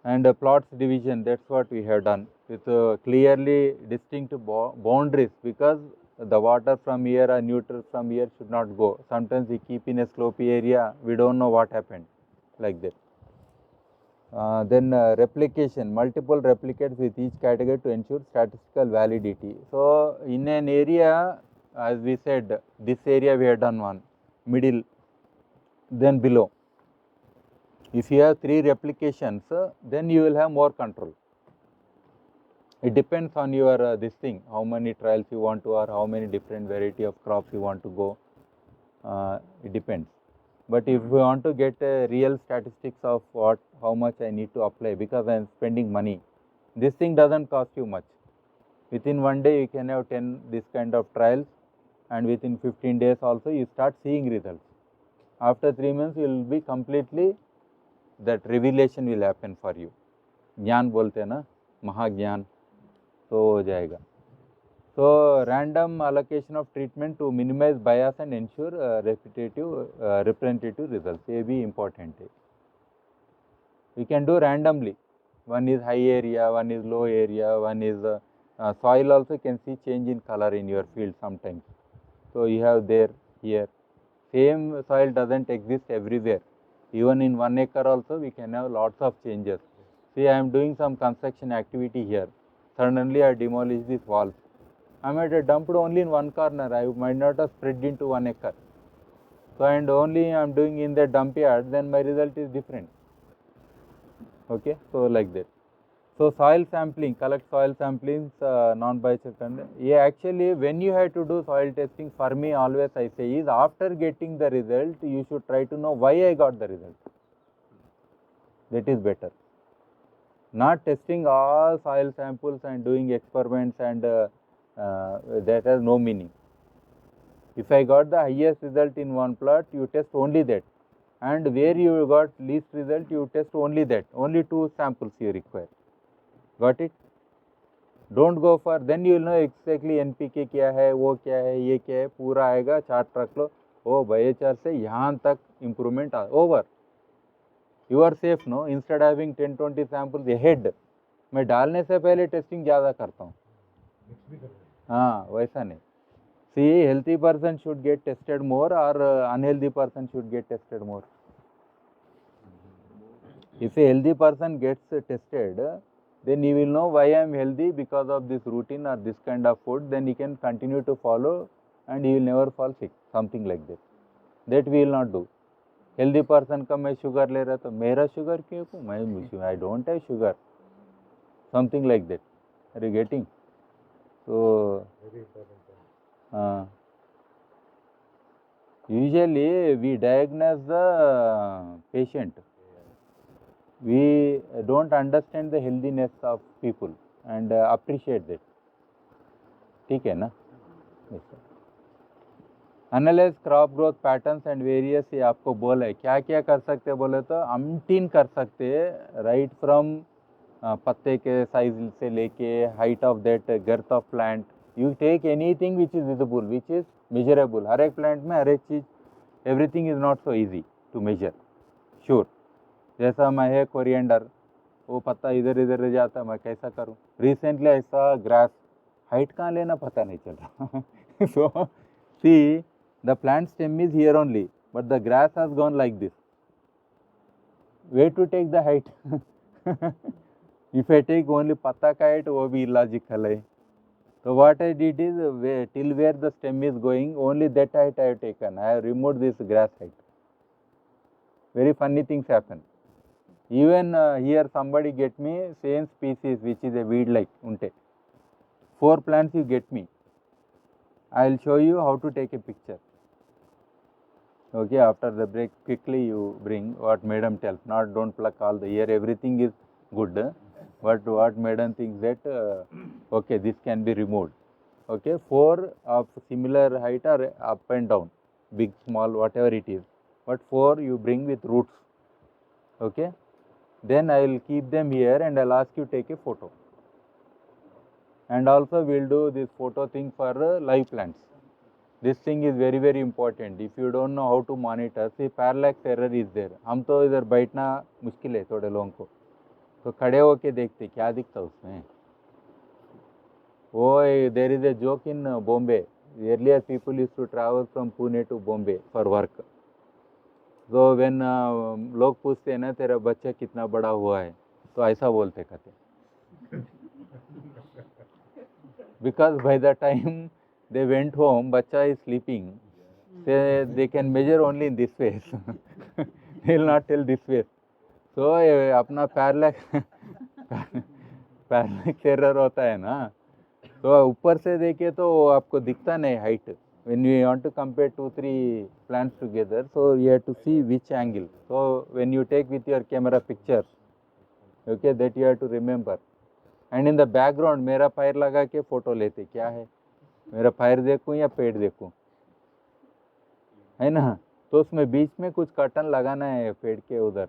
And plots division, that's what we have done with clearly distinct boundaries, because the water from here or neutral from here should not go. Sometimes we keep in a slopey area, we don't know what happened, like that. Then replication, multiple replicates with each category to ensure statistical validity. So in an area, as we said, this area we have done one, middle, then below. If you have 3 replications, then you will have more control. It depends on your this thing, how many trials you want to, or how many different variety of crops you want to go. It depends. But if we want to get real statistics of how much I need to apply, because I am spending money, this thing doesn't cost you much. Within one day you can have 10 this kind of trials, and within 15 days also you start seeing results. After 3 months you will be completely, that revelation will happen for you. ज्ञान बोलते हैं ना, महाज्ञान, तो हो जाएगा. So random allocation of treatment to minimize bias and ensure representative results. ये भी important है. We can do randomly. One is high area, one is low area, one is soil also can see change in color in your field sometimes. So you have there, here. Same soil doesn't exist everywhere. Even in 1 acre also we can have lots of changes. See, I am doing some construction activity here. Suddenly I demolish this wall. I might have dumped only in one corner. I might not have spread into 1 acre. So and only I am doing in the dump yard, then my result is different. Okay, so like that. So soil sampling, collect soil samplings, non-biochar content. Yeah, actually when you have to do soil testing, for me always I say is, after getting the result, you should try to know why I got the result. That is better. Not testing all soil samples and doing experiments, and that has no meaning. If I got the highest result in one plot, you test only that. And where you got least result, you test only that. Only 2 samples you require. Got it? Don't go for, then you will know exactly NPK क्या है, वो क्या है, ये क्या है, पूरा आएगा, चार्ट रख लो. ओ biochar से यहाँ तक improvement over. You are safe, no? Instead of having 10-20 samples ahead, मैं डालने से पहले टेस्टिंग ज़्यादा करता हूँ. हाँ, वैसा नहीं. See, healthy person should get tested more, or unhealthy person should get tested more. If a healthy person gets tested, then he will know why I am healthy, because of this routine or this kind of food. Then he can continue to follow and he will never fall sick, something like that. That we will not do. Healthy person का मैं sugar ले रहा तो मेरा sugar क्यों को मैं I don't have sugar something like that are you getting तो Very important point. usually we diagnose the patient we don't understand the healthiness of people and appreciate that ठीक है ना analyse crop growth patterns and various ये आपको बोला है क्या क्या कर सकते हैं बोले तो अमटीन कर सकते हैं राइट फ्रॉम पत्ते के साइज से लेके height of that girth of plant you take anything which is visible which is measurable हर एक प्लांट में हर एक चीज़ everything is not so easy to measure sure जैसा मैं है कोरिएंडर वो पत्ता इधर इधर जाता मैं कैसा करूँ रिसेंटली ऐसा ग्रास हाइट कहाँ लेना पता नहीं चल रहा सो सी the plant stem is here only but the grass has gone like this where to take the height if I take only patta ka height wo bhi illogical hai so what I did is till where the stem is going only that height I have taken I have removed this grass height very funny things happen even here somebody get me same species which is a weed like unte 4 plants you get me I will show you how to take a picture okay after the break quickly you bring what madam tells not don't pluck all the here everything is good but what madam thinks that okay this can be removed okay 4 of similar height are up and down big small whatever it is but 4 you bring with roots okay then I will keep them here and I'll ask you take a photo and also we'll do this photo thing for live plants this thing is very very important if you don't know how to monitor see parallax error is there हम तो इधर बैठना मुश्किल है थोड़े लोगों को तो खड़े होके देखते क्या दिखता उसमें वो there is a joke in Bombay earlier people used to travel from Pune to Bombay for work so when लोग पूछते हैं ना तेरा बच्चा कितना बड़ा हुआ है तो ऐसा बोलते कहते because by the time they went home bacha is sleeping they can measure only in this way they will not tell this way so अपना पैरलैक्स एरर होता है ना तो ऊपर से देखे तो आपको दिखता नहीं height when you want to compare 2-3 plants together so you have to see which angle so when you take with your camera picture okay that you have to remember and in the background मेरा पैर लगा के photo लेते क्या है मेरा पैर देखूं या पेड़ देखूं है ना तो उसमें बीच में कुछ कर्टन लगाना है पेड़ के उधर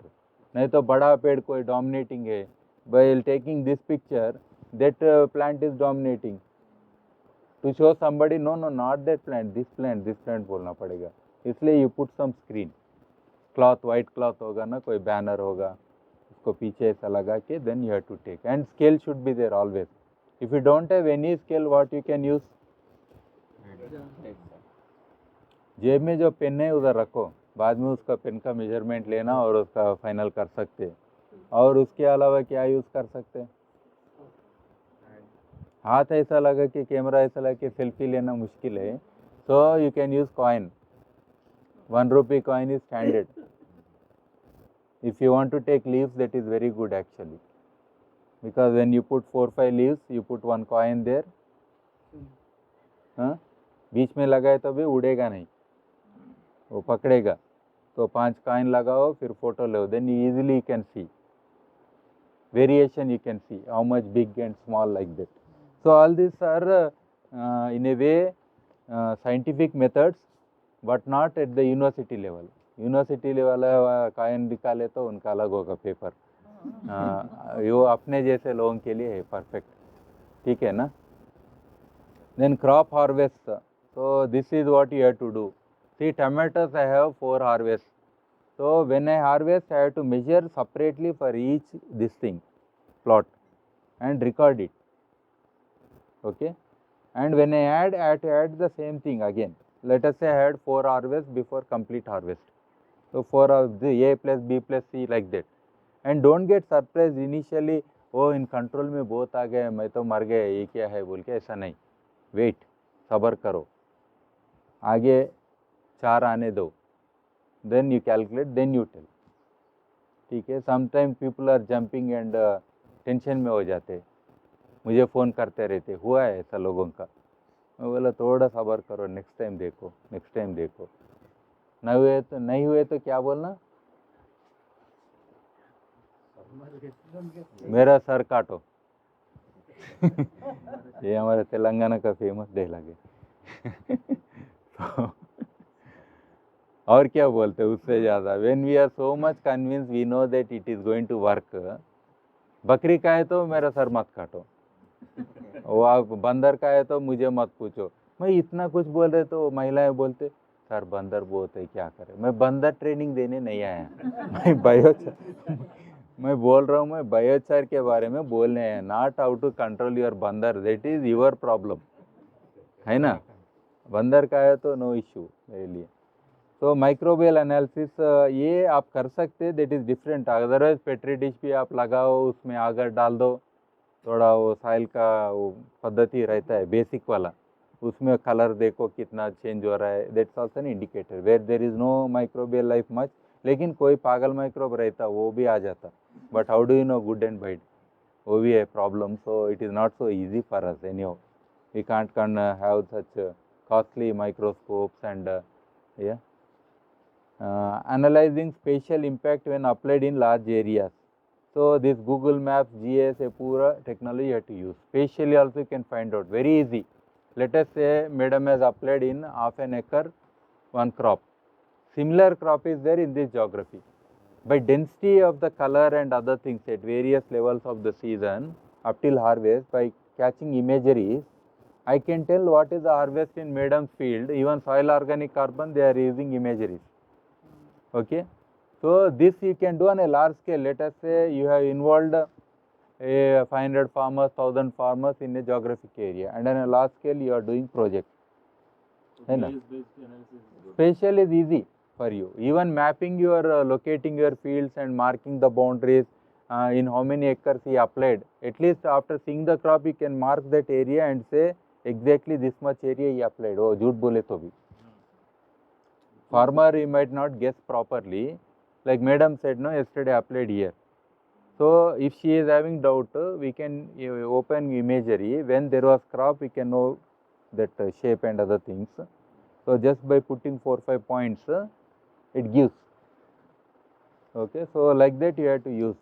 नहीं तो बड़ा पेड़ कोई डोमिनेटिंग है while taking this picture that plant is dominating to show somebody no not that plant this plant बोलना पड़ेगा इसलिए you put some screen cloth white cloth होगा ना कोई बैनर होगा उसको पीछे ऐसा लगा के then you have to take and scale should be there always if you don't have any scale what you can use जेब में जो पेन है उधर रखो बाद में उसका पेन का मेजरमेंट लेना और उसका फाइनल कर सकते और उसके अलावा क्या यूज़ कर सकते हाथ ऐसा लगा कि कैमरा ऐसा लगा कि सेल्फी लेना मुश्किल है सो you can use coin 1 rupee coin is standard if you want to take leaves that is very good actually because when you put 4-5 leaves you put 1 coin there हाँ बीच में लगाए तो भी उड़ेगा नहीं वो पकड़ेगा तो 5 कॉइन लगाओ फिर फोटो लो then easily you can see variation you can see how much big and small like that so all these are in a way scientific methods but not at the university level university level coin निकाले तो उनका अलग होगा paper वो अपने जैसे लोगों के लिए है परफेक्ट ठीक है ना then crop harvest so this is what you have to do see tomatoes I have 4 harvests so when I harvest I have to measure separately for each this thing plot and record it okay and when I have to add the same thing again let us say I had 4 harvests before complete harvest so 4 of the A plus B plus C like that and don't get surprised initially oh in control में बहुत आ गए मैं तो मर गया ये क्या है बोल के ऐसा नहीं वेट सब्र करो आगे 4 आने दो then you calculate, then you tell. ठीक है. Sometimes people are jumping and tension में हो जाते, मुझे फ़ोन करते रहते, हुआ है ऐसा लोगों का. मैं बोला थोड़ा सब्र करो, नेक्स्ट टाइम देखो, नेक्स्ट टाइम देखो. नहीं हुए तो क्या बोलना, मेरा सर काटो. ये हमारे तेलंगाना का फेमस डायलॉग है. तो और क्या बोलते हैं उससे ज़्यादा, when we are so much convince we know that it is going to work. बकरी का है तो मेरा सर मत काटो, वो आप बंदर का है तो मुझे मत पूछो. मैं इतना कुछ बोल रहे तो महिलाएं बोलते सर बंदर बहुत है क्या करें. मैं बंदर ट्रेनिंग देने नहीं आया, मैं बोल रहा हूँ, मैं बायोचार के बारे में बोलने आया, not how to control your बंदर, दैट इज योर प्रॉब्लम, है ना. बंदर का है तो नो इश्यू मेरे लिए. तो माइक्रोबियल एनालिसिस ये आप कर सकते, that is different. Otherwise petri dish भी आप लगाओ, उसमें आगर डाल दो, थोड़ा वो साइल का वो पद्धति रहता है बेसिक वाला, उसमें कलर देखो कितना चेंज हो रहा है, that's also an indicator where there is no microbial life much. लेकिन कोई पागल माइक्रोब रहता वो भी आ जाता, but how do you know good and bad, वो भी है problem. So it is not so easy for us anyhow, we can't have such costly microscopes and analyzing spatial impact when applied in large areas. So this Google Maps, GIS, a pura technology you have to use. Spatially also you can find out very easy. Let us say madam has applied in half an acre one crop. Similar crop is there in this geography. By density of the color and other things at various levels of the season up till harvest, by catching imageries, I can tell what is the harvest in madam's field. Even soil organic carbon they are using imageries. Okay, so this you can do on a large scale. Let us say you have involved a 500 farmers, 1000 farmers in a geographic area, and on a large scale you are doing project. Spatial is easy for you. Even mapping your locating your fields and marking the boundaries, in how many acres he applied. At least after seeing the crop you can mark that area and say exactly this much area he applied. Oh, झूठ बोले तो भी. Farmer he might not guess properly, like madam said, no, yesterday applied here. So if she is having doubt, we can open imagery. When there was crop, we can know that shape and other things. So just by putting 4-5 points, it gives. Okay, so like that you have to use.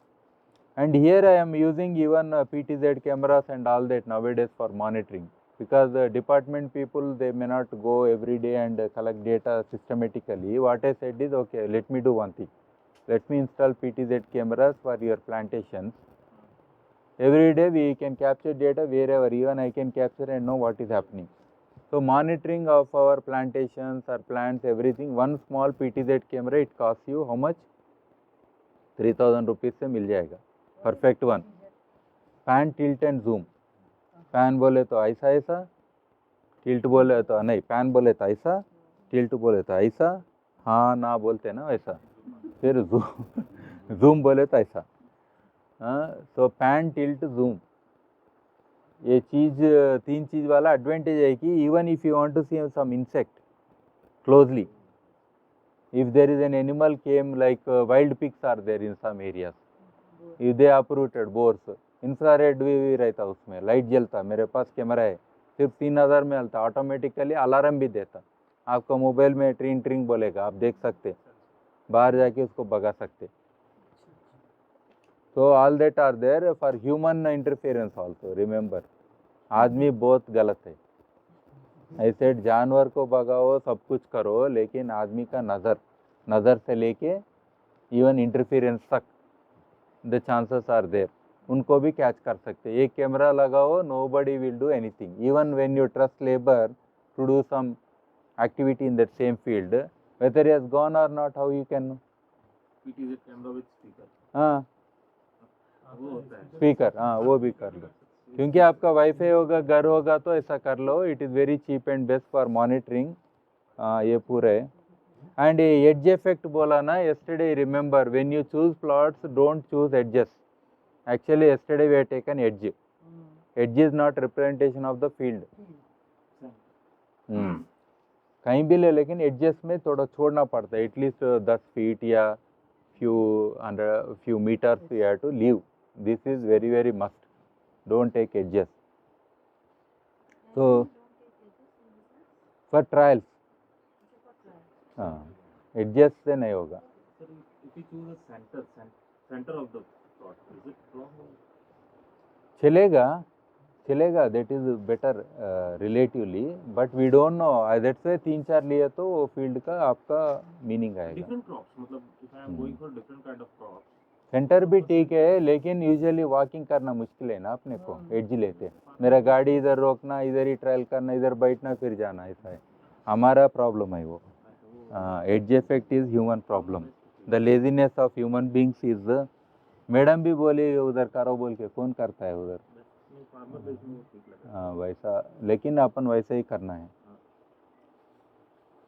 And here I am using even PTZ cameras and all that nowadays for monitoring, because the department people they may not go every day and collect data systematically. What I said is, okay, let me do one thing. Let me install PTZ cameras for your plantations. Every day we can capture data wherever, even I can capture and know what is happening. So monitoring of our plantations or plants, everything, one small PTZ camera, it costs you how much? 3000 rupees से मिल जाएगा, perfect one. Pan, tilt and zoom. Pan बोले तो ऐसा ऐसा, tilt बोले तो नहीं, pan बोले तो ऐसा, tilt बोले तो ऐसा, हाँ ना बोलते ना वैसा, फिर zoom बोले तो ऐसा. So pan, tilt, zoom. ये चीज़ तीन चीज़ वाला एडवांटेज है कि even if you want to see some insect closely, if there is an animal came like wild pigs are there in some areas, if they uprooted boars, infrared भी रहता उसमें, light जलता. मेरे पास कैमरा है, सिर्फ 3000 में चलता, ऑटोमेटिकली अलार्म भी देता. आपका मोबाइल में ट्रिंग ट्रिंग बोलेगा, आप देख सकते, बाहर जाके उसको भगा सकते. So all that are there for human interference also. Remember, आदमी बहुत गलत है. ऐसे जानवर को भगाओ, सब कुछ करो, लेकिन आदमी का नज़र से लेके इवन इंटरफेरेंस तक द चांसेस आर देयर. उनको भी कैच कर सकते. एक कैमरा लगाओ, nobody will do anything. Even when you trust labor to do some activity in that same field, whether he has gone or not, how you can know? PTZ camera with speaker. हाँ, वो होता है speaker, हाँ वो भी कर लो, क्योंकि आपका वाईफाई होगा, घर होगा तो ऐसा कर लो. It is very cheap and best for monitoring. ये पूरे. एंड एज इफेक्ट बोला ना yesterday, remember when you choose plots don't choose edges. Actually yesterday we had taken edge. Edge is not representation of the field. कहीं भी ले, लेकिन adjust में थोड़ा छोड़ना पड़ता है, एटलीस्ट 10 फीट या few meters you have to leave. This is very very must. Don't take edges. So for trials, edges से नहीं होगा. Sir, if you choose a center of the plot, is it wrong? चलेगा, that is better relatively, but we don't know. That's why 3-4 लिए तो वो field का आपका meaning आएगा. Different crops, मतलब if I am going for different kind of crops. Centre भी ठीक है, लेकिन यूजुअली वॉकिंग करना मुश्किल है ना अपने को, एड्ज लेते. मेरा गाड़ी इधर रोकना, इधर ही ट्रायल करना, इधर बैठना फिर जाना, ऐसा है हमारा प्रॉब्लम है वो. Edge effect is human problem. The laziness of human beings is. Madam भी बोली उधर करो बोल के, कौन करता है उधर. हाँ वैसा, लेकिन अपन वैसा ही करना है.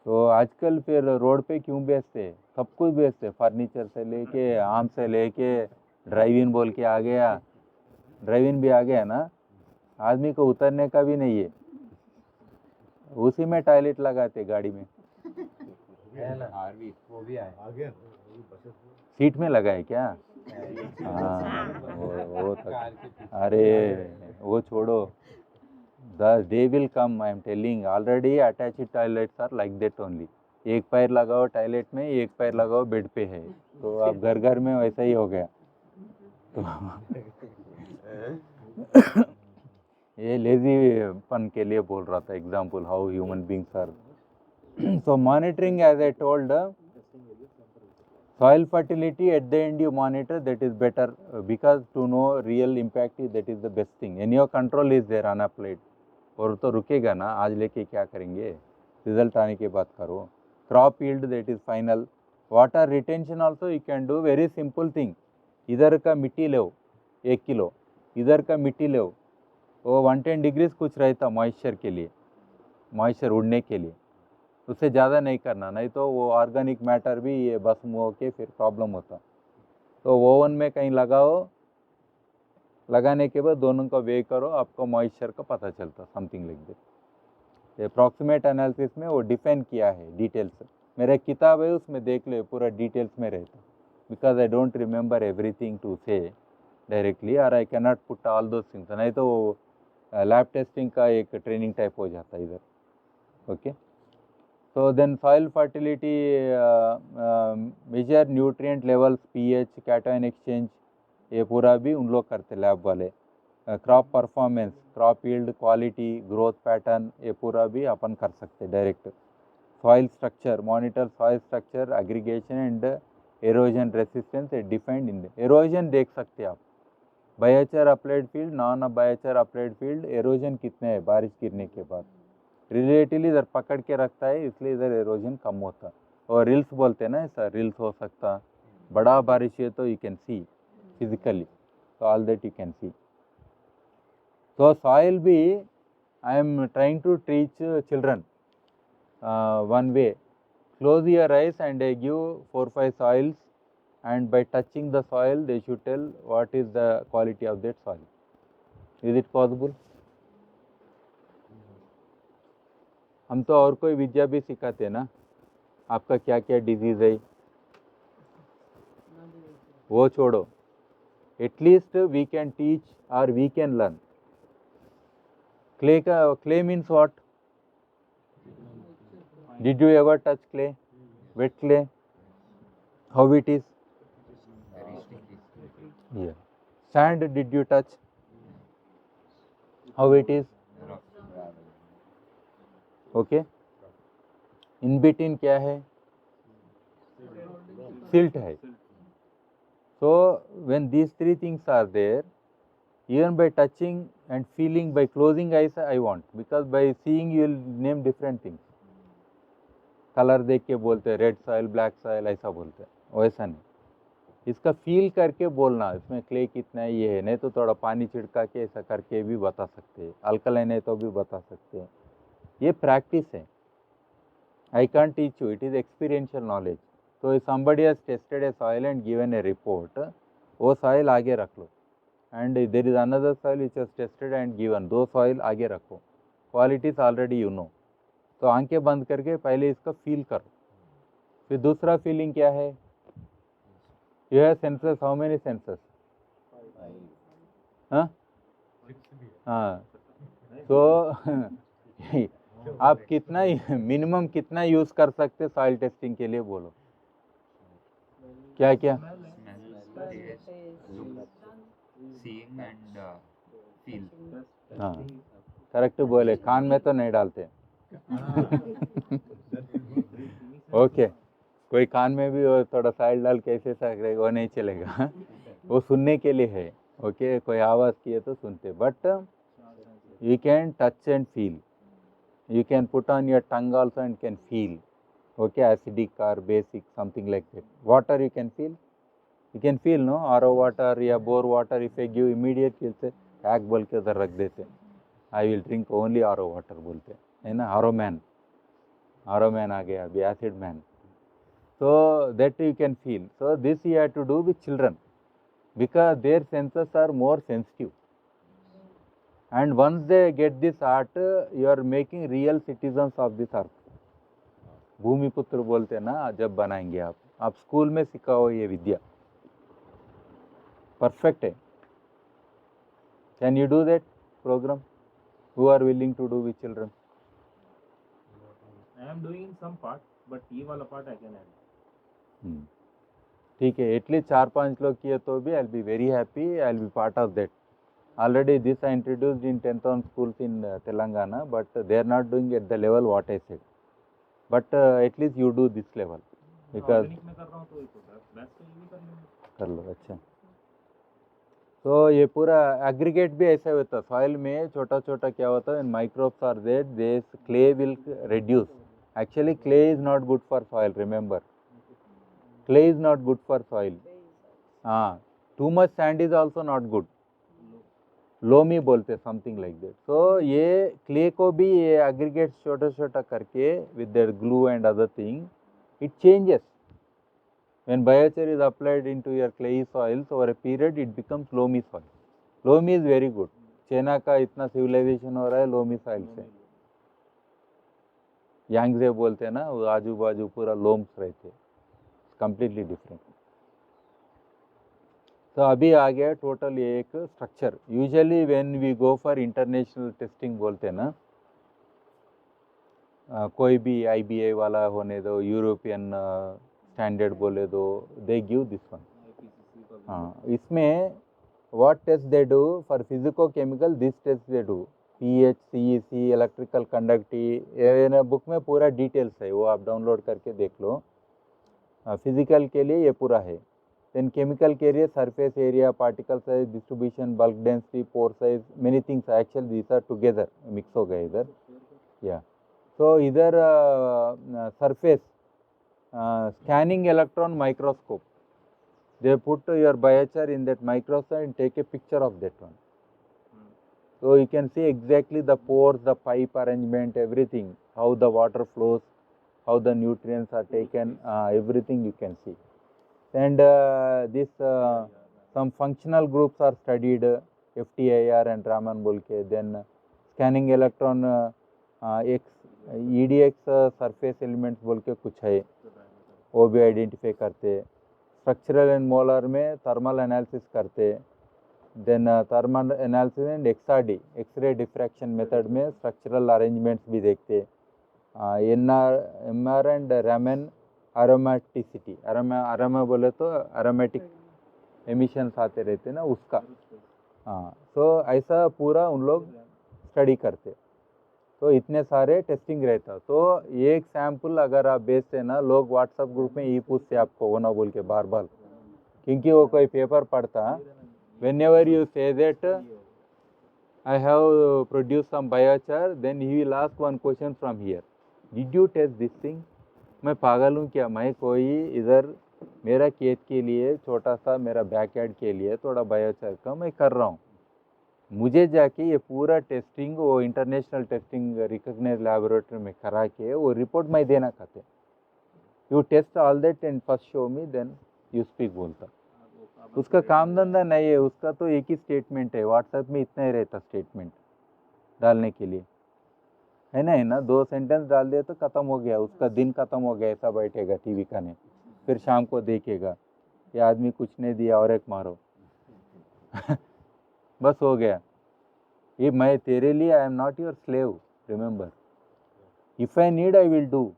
तो आजकल फिर रोड पे क्यों बेचते, सब कुछ बेचते, फर्नीचर से लेके आम से लेके ड्राइव इन बोल के आ गया. ड्राइव इन भी आ गया ना, आदमी को उतरने का भी नहीं है, उसी में टॉयलेट लगाते गाड़ी में. वो भी आए. आ गया सीट में लगा है क्या. हाँ वो तक. अरे वो छोड़ो. They will come, I am telling. Already attached toilets are like that only. एक पैर लगाओ टॉयलेट में, एक पैर लगाओ बेड पे है, तो अब घर घर में वैसा ही हो गया. तो ये लेजीपन के लिए बोल रहा था, example how human beings are. So monitoring, as I told, soil fertility at the end you monitor, that is better, because to know real impact is, that is the best thing. And your control is there unapplied. और तो रुकेगा ना, आज लेके क्या करेंगे, result आने के बाद करो. Crop yield, that is final. Water retention also you can do. Very simple thing. इधर का मिट्टी लो 1 किलो, इधर का मिट्टी लो, वो 110 डिग्रीज कुछ रहता मॉइस्चर के लिए, मॉइस्चर उड़ने के लिए. उससे ज़्यादा नहीं करना, नहीं तो वो ऑर्गेनिक मैटर भी ये भस्म हो के फिर प्रॉब्लम होता. तो ओवन में कहीं लगाओ, लगाने के बाद दोनों को वे करो, आपको मॉइस्चर का पता चलता, something like that. Approximate analysis में वो डिफाइन किया है डिटेल्स. मेरा किताब है, उसमें देख लो, पूरा डिटेल्स में रहता. Because I don't remember everything to say directly, और I can not put all those things, नहीं तो वो लैब टेस्टिंग का एक ट्रेनिंग टाइप हो जाता है इधर. Okay. So then soil fertility, measure nutrient levels, pH, cation exchange, ये पूरा भी उन लोग करते लैब वाले. Crop performance, crop yield, quality, growth pattern, ये पूरा भी अपन कर सकते direct. Soil structure, monitor soil structure, aggregation and halogen resistance defined in. Halogen देख सकते आप, biochar applied field, non biochar applied field, halogen कितने है बारिश गिरने के बाद. रिलेटिवली इधर पकड़ के रखता है, इसलिए इधर एरोजन कम होता. और रिल्स बोलते हैं ना, ऐसा रिल्स हो सकता. बड़ा बारिश है तो you can see physically, so all that you can see. So soil भी, I am trying to teach children one way. Close your eyes and I give 4-5 soils, and by touching the soil they should tell what is the quality of that soil. Is it possible? हम तो और कोई विद्या भी सिखाते हैं ना, आपका क्या क्या डिजीज़ है वो छोड़ो. At least we can teach or we can learn. Clay means what? Did you ever touch clay? Wet clay? How it is? Yeah. Sand, did you touch? How it is? Okay. In between क्या है? Silt है. So when these 3 things are there, even by touching and feeling, by closing eyes I want, because by seeing you will name different things. Colour देख के बोलते हैं, red soil, black soil, ऐसा बोलते हैं. वैसा नहीं, इसका फील करके बोलना, इसमें क्ले कितना है, ये है. नहीं तो थोड़ा पानी छिड़का के ऐसा करके भी बता सकते हैं. अल्कलाइन है तो भी बता सकते हैं. ये प्रैक्टिस है. I can't teach you, it is experiential knowledge. तो somebody has tested a soil and given a report, वो soil आगे रख लो. And there is another soil which was tested and given, दो soil आगे रखो. Qualities already you know. तो आंखें बंद करके पहले इसका फील करो। फिर दूसरा फीलिंग क्या है? You have senses, how many senses? हाँ हाँ, तो आप कितना मिनिमम कितना यूज कर सकते सॉइल टेस्टिंग के लिए, बोलो क्या क्या? seeing and feel. हाँ करेक्ट बोले, कान में तो नहीं डालते। ओके, कोई कान में भी वो थोड़ा साइड डाल के ऐसे वो नहीं चलेगा। वो सुनने के लिए है। ओके, कोई आवाज़ किए तो सुनते, but you can touch and feel, you can put on your tongue also and can feel. Okay, acidic or basic, something like that. Water you can feel? You can feel, no? RO water या bore water, if I give immediate, you'll say, आग बोल के उधर रख देते, I will drink only RO water बोलते, है ना? RO man आ गया अभी, acid man. So that you can feel. So this you have to do with children, because their senses are more sensitive. And once they get this art, you are making real citizens of this earth. भूमिपुत्र बोलते हैं ना, जब बनाएंगे आप school में सिखाओ ये विद्या, परफेक्ट है। Can you do that program? Who are willing to do with children? I am doing in some part, but ये वाला part I can add. ठीक है, एटलीस्ट 4-5 लोग किए तो भी I will be very happy, I will be part of that. Already this I introduced in 10,000 schools in Telangana, but they are not doing at the level what I said. But at least you do this level, because Organic में कर रहा हूँ तो best तो ये भी कर लेंगे. कर लो, अच्छा. तो ये पूरा एग्रीगेट भी ऐसा होता है, सॉइल में छोटा छोटा क्या होता है, microbes are there, this clay will reduce. Actually clay is not good for soil, remember. Clay is not good for soil. Too much sand is also not good. Loamy बोलते, समथिंग लाइक दैट. सो ये clay को भी ये aggregate छोटा छोटा करके with that glue and other thing, it changes. When biochar is applied into your clayey soils over a period, it becomes loamy soil. Loamy is very good. China का इतना civilisation हो रहा है लोमी सॉइल से. Yangtze बोलते हैं ना, वो आजू बाजू पूरा लोम्स रहते, कंप्लीटली डिफरेंट. तो अभी आ गया टोटल ये एक structure. Usually when we go for international testing बोलते हैं ना, कोई भी IBA वाला होने दो, यूरोपियन स्टैंडर्ड बोले दो, दे गिव दिस वन. हाँ, इसमें what test they do for physico chemical, this test they do, pH, CEC, electrical conductivity, book में पूरा डिटेल्स है, वो आप डाउनलोड करके देख लो. फिजिकल के लिए ये पूरा है. Then chemical के लिए surface area, particle size, distribution, bulk density, pore size, many things. Actually these are together, mix हो गए इधर. Yeah. So इधर surface scanning electron microscope. They put your biochar in that microscope and take a picture of that one. So you can see exactly the pores, the pipe arrangement, everything, how the water flows, how the nutrients are taken, everything you can see. And this some functional groups are studied, FTIR and Raman bolke. Then scanning electron EDX surface elements bolke kuch hai, वो भी identify करते. Structural and molar में thermal analysis करते. Then thermal analysis and XRD, X ray diffraction method में structural arrangements भी देखते. MR and Raman aromaticity, aroma बोले तो अरोमेटिक एमिशंस आते रहते ना उसका. हाँ, तो ऐसा पूरा उन लोग स्टडी करते. तो इतने सारे टेस्टिंग रहता. तो एक सैंपल अगर आप भेजते ना, लोग व्हाट्सएप ग्रुप में ये पूछते आपको वो ना बोल के बार बार, क्योंकि वो कोई पेपर पढ़ता. whenever you say that I have produced some biochar, then he will ask one question from here, did you test this thing? मैं पागल हूँ क्या? मैं कोई इधर मेरा खेत के लिए छोटा सा, मेरा बैकयार्ड के लिए थोड़ा बायोचार का मैं कर रहा हूँ. मुझे जाके ये पूरा टेस्टिंग वो इंटरनेशनल टेस्टिंग रिकॉग्नाइज्ड लैबोरेटरी में करा के वो रिपोर्ट मैं देना चाहते. You test all that and first show me, then you speak बोलता. उसका काम धंधा नहीं है, उसका तो एक ही स्टेटमेंट है. व्हाट्सएप में इतना ही रहता स्टेटमेंट डालने के लिए. है ना 2 सेंटेंस डाल दिया तो ख़त्म हो गया, उसका दिन ख़त्म हो गया, ऐसा बैठेगा टीवी का नहीं, फिर शाम को देखेगा ये आदमी कुछ नहीं दिया और एक मारो बस हो गया। ये मैं तेरे लिए, I am not your slave, remember, if I need I will do,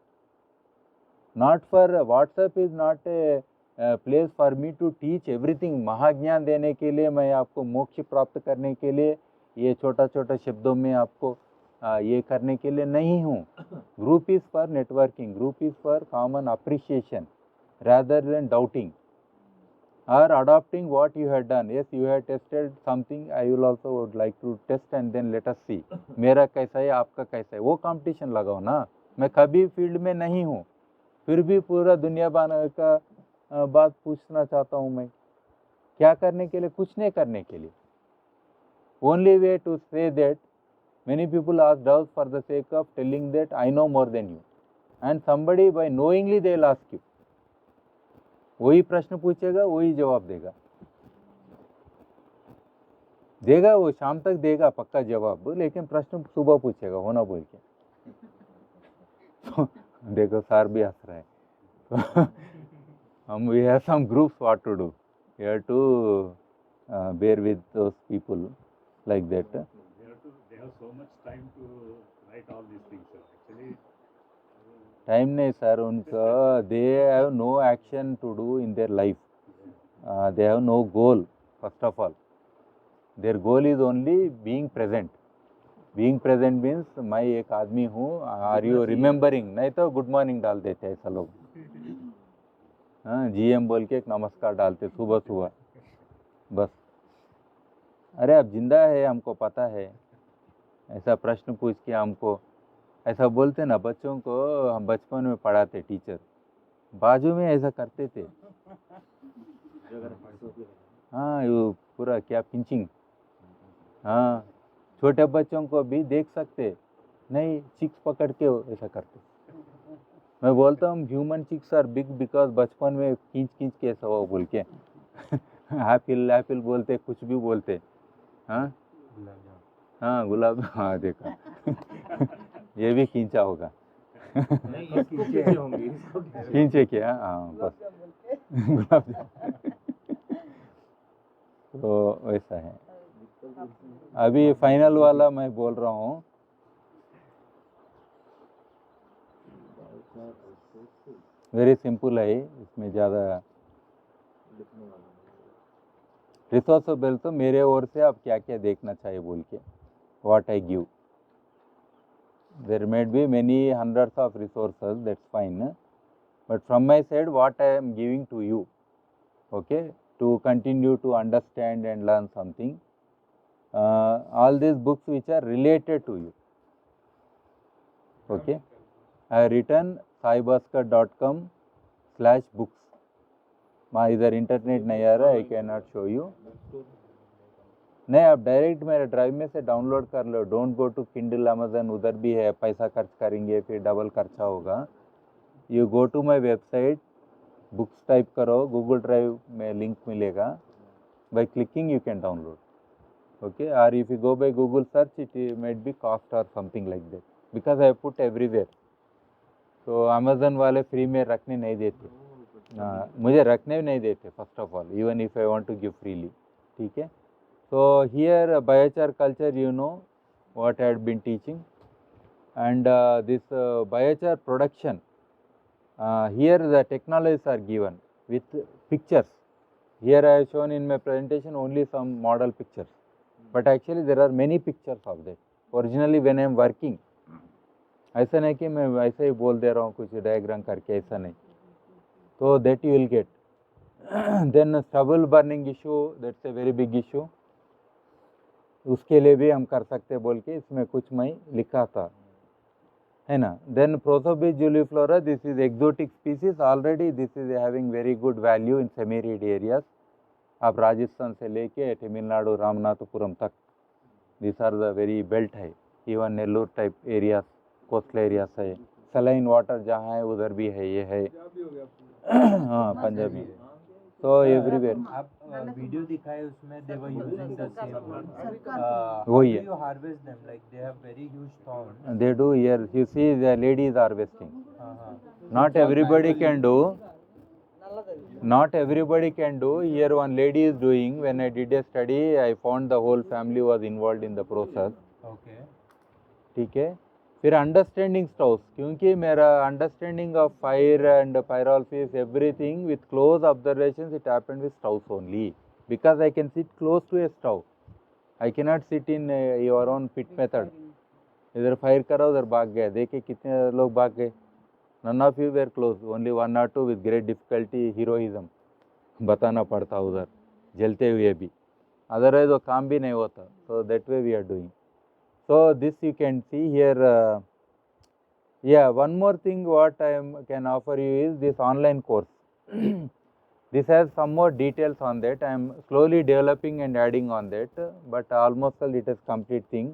not for WhatsApp is not a place for me to teach everything. महाज्ञान देने के लिए, मैं आपको मोक्ष प्राप्त करने के लिए ये छोटा छोटा शब्दों में आपको ये करने के लिए नहीं हूँ। Group is for networking, group is for common appreciation rather than doubting or adopting what you had done. Yes, you have tested something, I will also would like to test and then let us see मेरा कैसा है आपका कैसा है, वो competition लगाओ ना। मैं कभी फील्ड में नहीं हूँ, फिर भी पूरा दुनिया का बात पूछना चाहता हूँ मैं, क्या करने के लिए? कुछ नहीं करने के लिए। Only way to say that, many people ask doubts for the sake of telling that I know more than you, and somebody by knowingly they will ask you, वही प्रश्न पूछेगा, वही जवाब देगा वो, शाम तक देगा पक्का जवाब, लेकिन प्रश्न सुबह पूछेगा होना बोल के तो देखो सर भी हंस रहा है हम we have some groups what to do, we have to bear with those people like that. They have so much time to write all these things, sir. Actually, time नहीं सर उनका, they have no action to do in their life, they have no goal. First of all their goal is only being present. Being present means मैं एक आदमी हूँ, are you remembering, नहीं तो good morning डाल देते ऐसा लोग, हाँ जीएम बोल के एक नमस्कार डालते सुबह सुबह बस। अरे अब जिंदा है, हमको पता है, ऐसा प्रश्न पूछ के हमको ऐसा बोलते ना बच्चों को, हम बचपन में पढ़ाते टीचर बाजू में ऐसा करते थे, हाँ वो पूरा क्या पिंचिंग, हाँ छोटे बच्चों को भी देख सकते नहीं, चिक्स पकड़ के ऐसा करते। मैं बोलता हूँ human chicks are big because बचपन में खींच खींच के ऐसा वो बोल के एप्पल एप्पल बोलते, कुछ भी बोलते, हाँ हाँ गुलाब, हाँ देखा ये भी खींचा होगा खींचे क्या, हाँ बस गुलाब तो वैसा है। अभी फाइनल वाला मैं बोल रहा हूँ, वेरी सिंपल है, इसमें ज़्यादा रिसोर्स बिल तो मेरे ओर से आप क्या क्या देखना चाहिए बोल के, what I give, there made be many hundreds of resources, that's fine, but from my side what I am giving to you, okay, to continue to understand and learn something, all these books which are related to you, okay. I have written saibhaskar.com/books, वहाँ इधर internet नहीं आ रहा, I can not show you, नहीं आप direct मेरे drive में से डाउनलोड कर लो, don't go to Kindle Amazon, उधर भी है, पैसा खर्च करेंगे फिर डबल खर्चा होगा। You go to my website, books type करो, गूगल ड्राइव में लिंक मिलेगा, by clicking you can download, okay, or if you go by Google search it might be cost or something like that, because I put everywhere, तो Amazon वाले free में रखने नहीं देते, मुझे रखने नहीं देते first of all, even if I want to give freely, ठीक है। so here biochar culture, you know what I had been teaching, and this biochar production, here the technologies are given with pictures. Here I have shown in my presentation only some model pictures, but actually there are many pictures of that originally when I am working, ऐसा नहीं कि मैं ऐसे ही बोल दे रहा हूँ कुछ diagram करके, ऐसा नहीं, तो that you will get. then stubble burning issue, that's a very big issue, उसके लिए भी हम कर सकते बोल के इसमें कुछ मैं लिखा था, है ना। then Prosopis juliflora, this is exotic species, already this is having very good value in semi-arid areas, आप राजस्थान से लेके तमिलनाडु रामनाथपुरम तक, this are the very belt है, even Nellore type areas, coastal areas है, सलाइन वाटर जहाँ है उधर भी है, ये है हाँ पंजाबी, so everywhere आप वीडियो दिखाए उसमें they were using the same how वही do है, you harvest them, like they have very huge thorns? they do here, you see the ladies harvesting, हाँ not everybody can do, not everybody can do. Here one lady is doing. When I did a study, I found the whole family was involved in the process. okay ठीक है. फिर understanding स्टाउस, क्योंकि मेरा understanding of fire and pyrolysis everything with close observations, it happened with stoves only, because I can sit close to a stove. I cannot sit in your own pit method. इधर fire करा उधर भाग गया, देखे कितने लोग भाग गए. None of you were close, only 1 or 2 with great difficulty, heroism बताना पड़ता उधर जलते हुए भी, अदरवाइज वो काम भी नहीं होता. So that way we are doing. So this you can see here. Yeah, one more thing what I can offer you is this online course. This has some more details on that. I am slowly developing and adding on that, but almost all it is complete thing.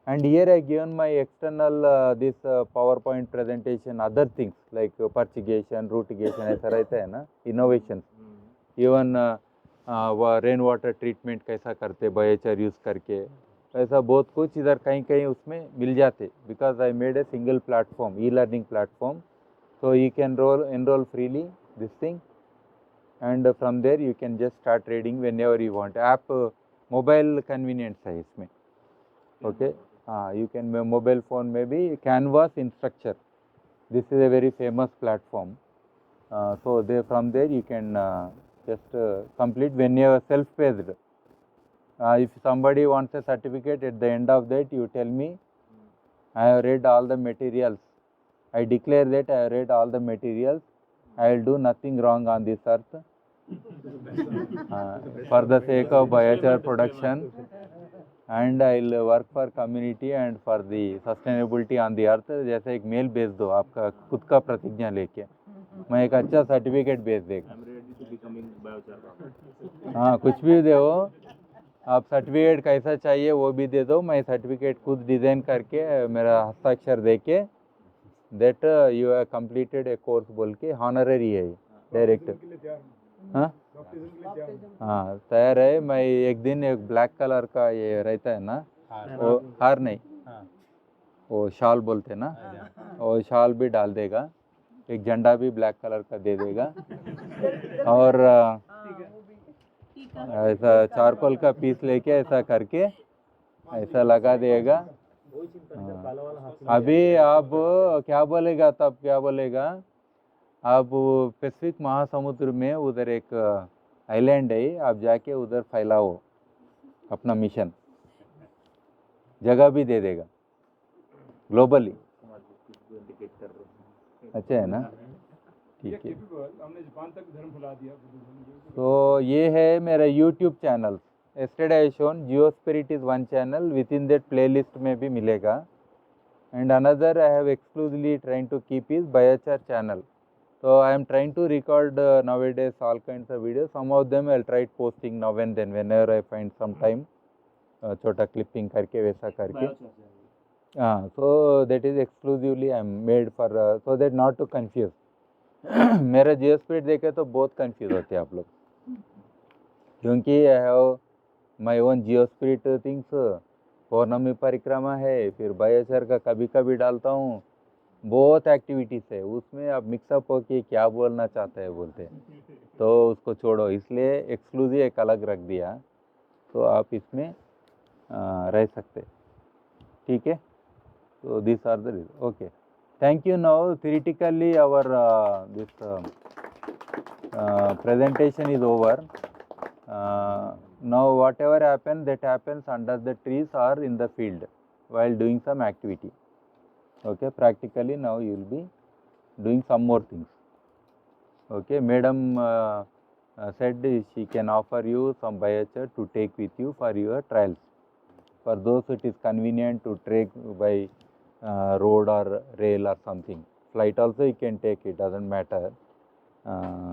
And here I given my external this PowerPoint presentation, other things like purchigation, rootigation, ऐसा रहता है ना, innovations. Even rain water treatment कैसा करते biochar use करके, ऐसा बहुत कुछ इधर कहीं कहीं उसमें मिल जाते. Because I made a single platform, e learning platform, so you can enroll freely this thing, and from there you can just start reading whenever you want. App mobile convenience है इसमें. Okay, हाँ, you can mobile phone में भी Canvas Instructure, this is a very famous platform. So they from there you can just complete when you are self-paced. If somebody wants a certificate, at the end of that you tell me, I have read all the materials. I declare that I have read all the materials. I will do nothing wrong on this earth for the sake of biochar production, and I will work for community and for the sustainability on the earth. जैसे एक mail भेज दो आपका खुद का प्रतिज्ञा लेके, मैं एक अच्छा सर्टिफिकेट भेज देगा. हाँ, कुछ भी दे हो आप, सर्टिफिकेट कैसा चाहिए वो भी दे दो, मैं सर्टिफिकेट खुद डिज़ाइन करके मेरा हस्ताक्षर दे के that you have completed A course बोल के हॉनररी है डायरेक्ट. हाँ हाँ, तैयार है. मैं एक दिन एक ब्लैक कलर का ये रहता है ना, वो हार नहीं, वो शाल बोलते ना, वो शाल भी डाल देगा, एक झंडा भी ब्लैक कलर का दे देगा, और ऐसा चारकोल का पीस लेके ऐसा करके ऐसा लगा देगा. अभी आप क्या बोलेगा, तब क्या बोलेगा, आप पैसिफिक महासमुद्र में उधर एक आइलैंड है, आप जाके उधर फैलाओ अपना मिशन, जगह भी दे देगा ग्लोबली. अच्छा है ना, ठीक है. हमने जापान तक धर्म फैला दिया. तो ये है मेरा YouTube channel. yesterday I shown Geospirit is one channel, within that playlist में भी मिलेगा, and another I have exclusively trying to keep is biochar channel. So I am trying to record nowadays all kinds of videos. Some of them I'll try posting now and then whenever I find some time, छोटा clipping करके वैसा करके. हाँ, so that is exclusively I am made for so that not to confuse. मेरा Geospirit देखे तो बहुत confuse होते हैं आप लोग, क्योंकि I have my own Geospirit things, Pournami परिक्रमा है, फिर बायोचार का कभी कभी डालता हूँ, बहुत एक्टिविटीज़ है उसमें. आप मिक्सअप हो कि क्या बोलना चाहते हैं बोलते हैं, तो उसको छोड़ो, इसलिए एक्सक्लूसिव एक अलग रख दिया, तो आप इसमें रह सकते. ठीक है, so these are the reasons. Okay, thank you. Now theoretically our this presentation is over. Now whatever happens, that happens under the trees or in the field while doing some activity. Okay, practically now you will be doing some more things. Okay, madam said she can offer you some biochar to take with you for your trials. For those it is convenient to trek by road or rail or something. Flight also you can take, it doesn't matter.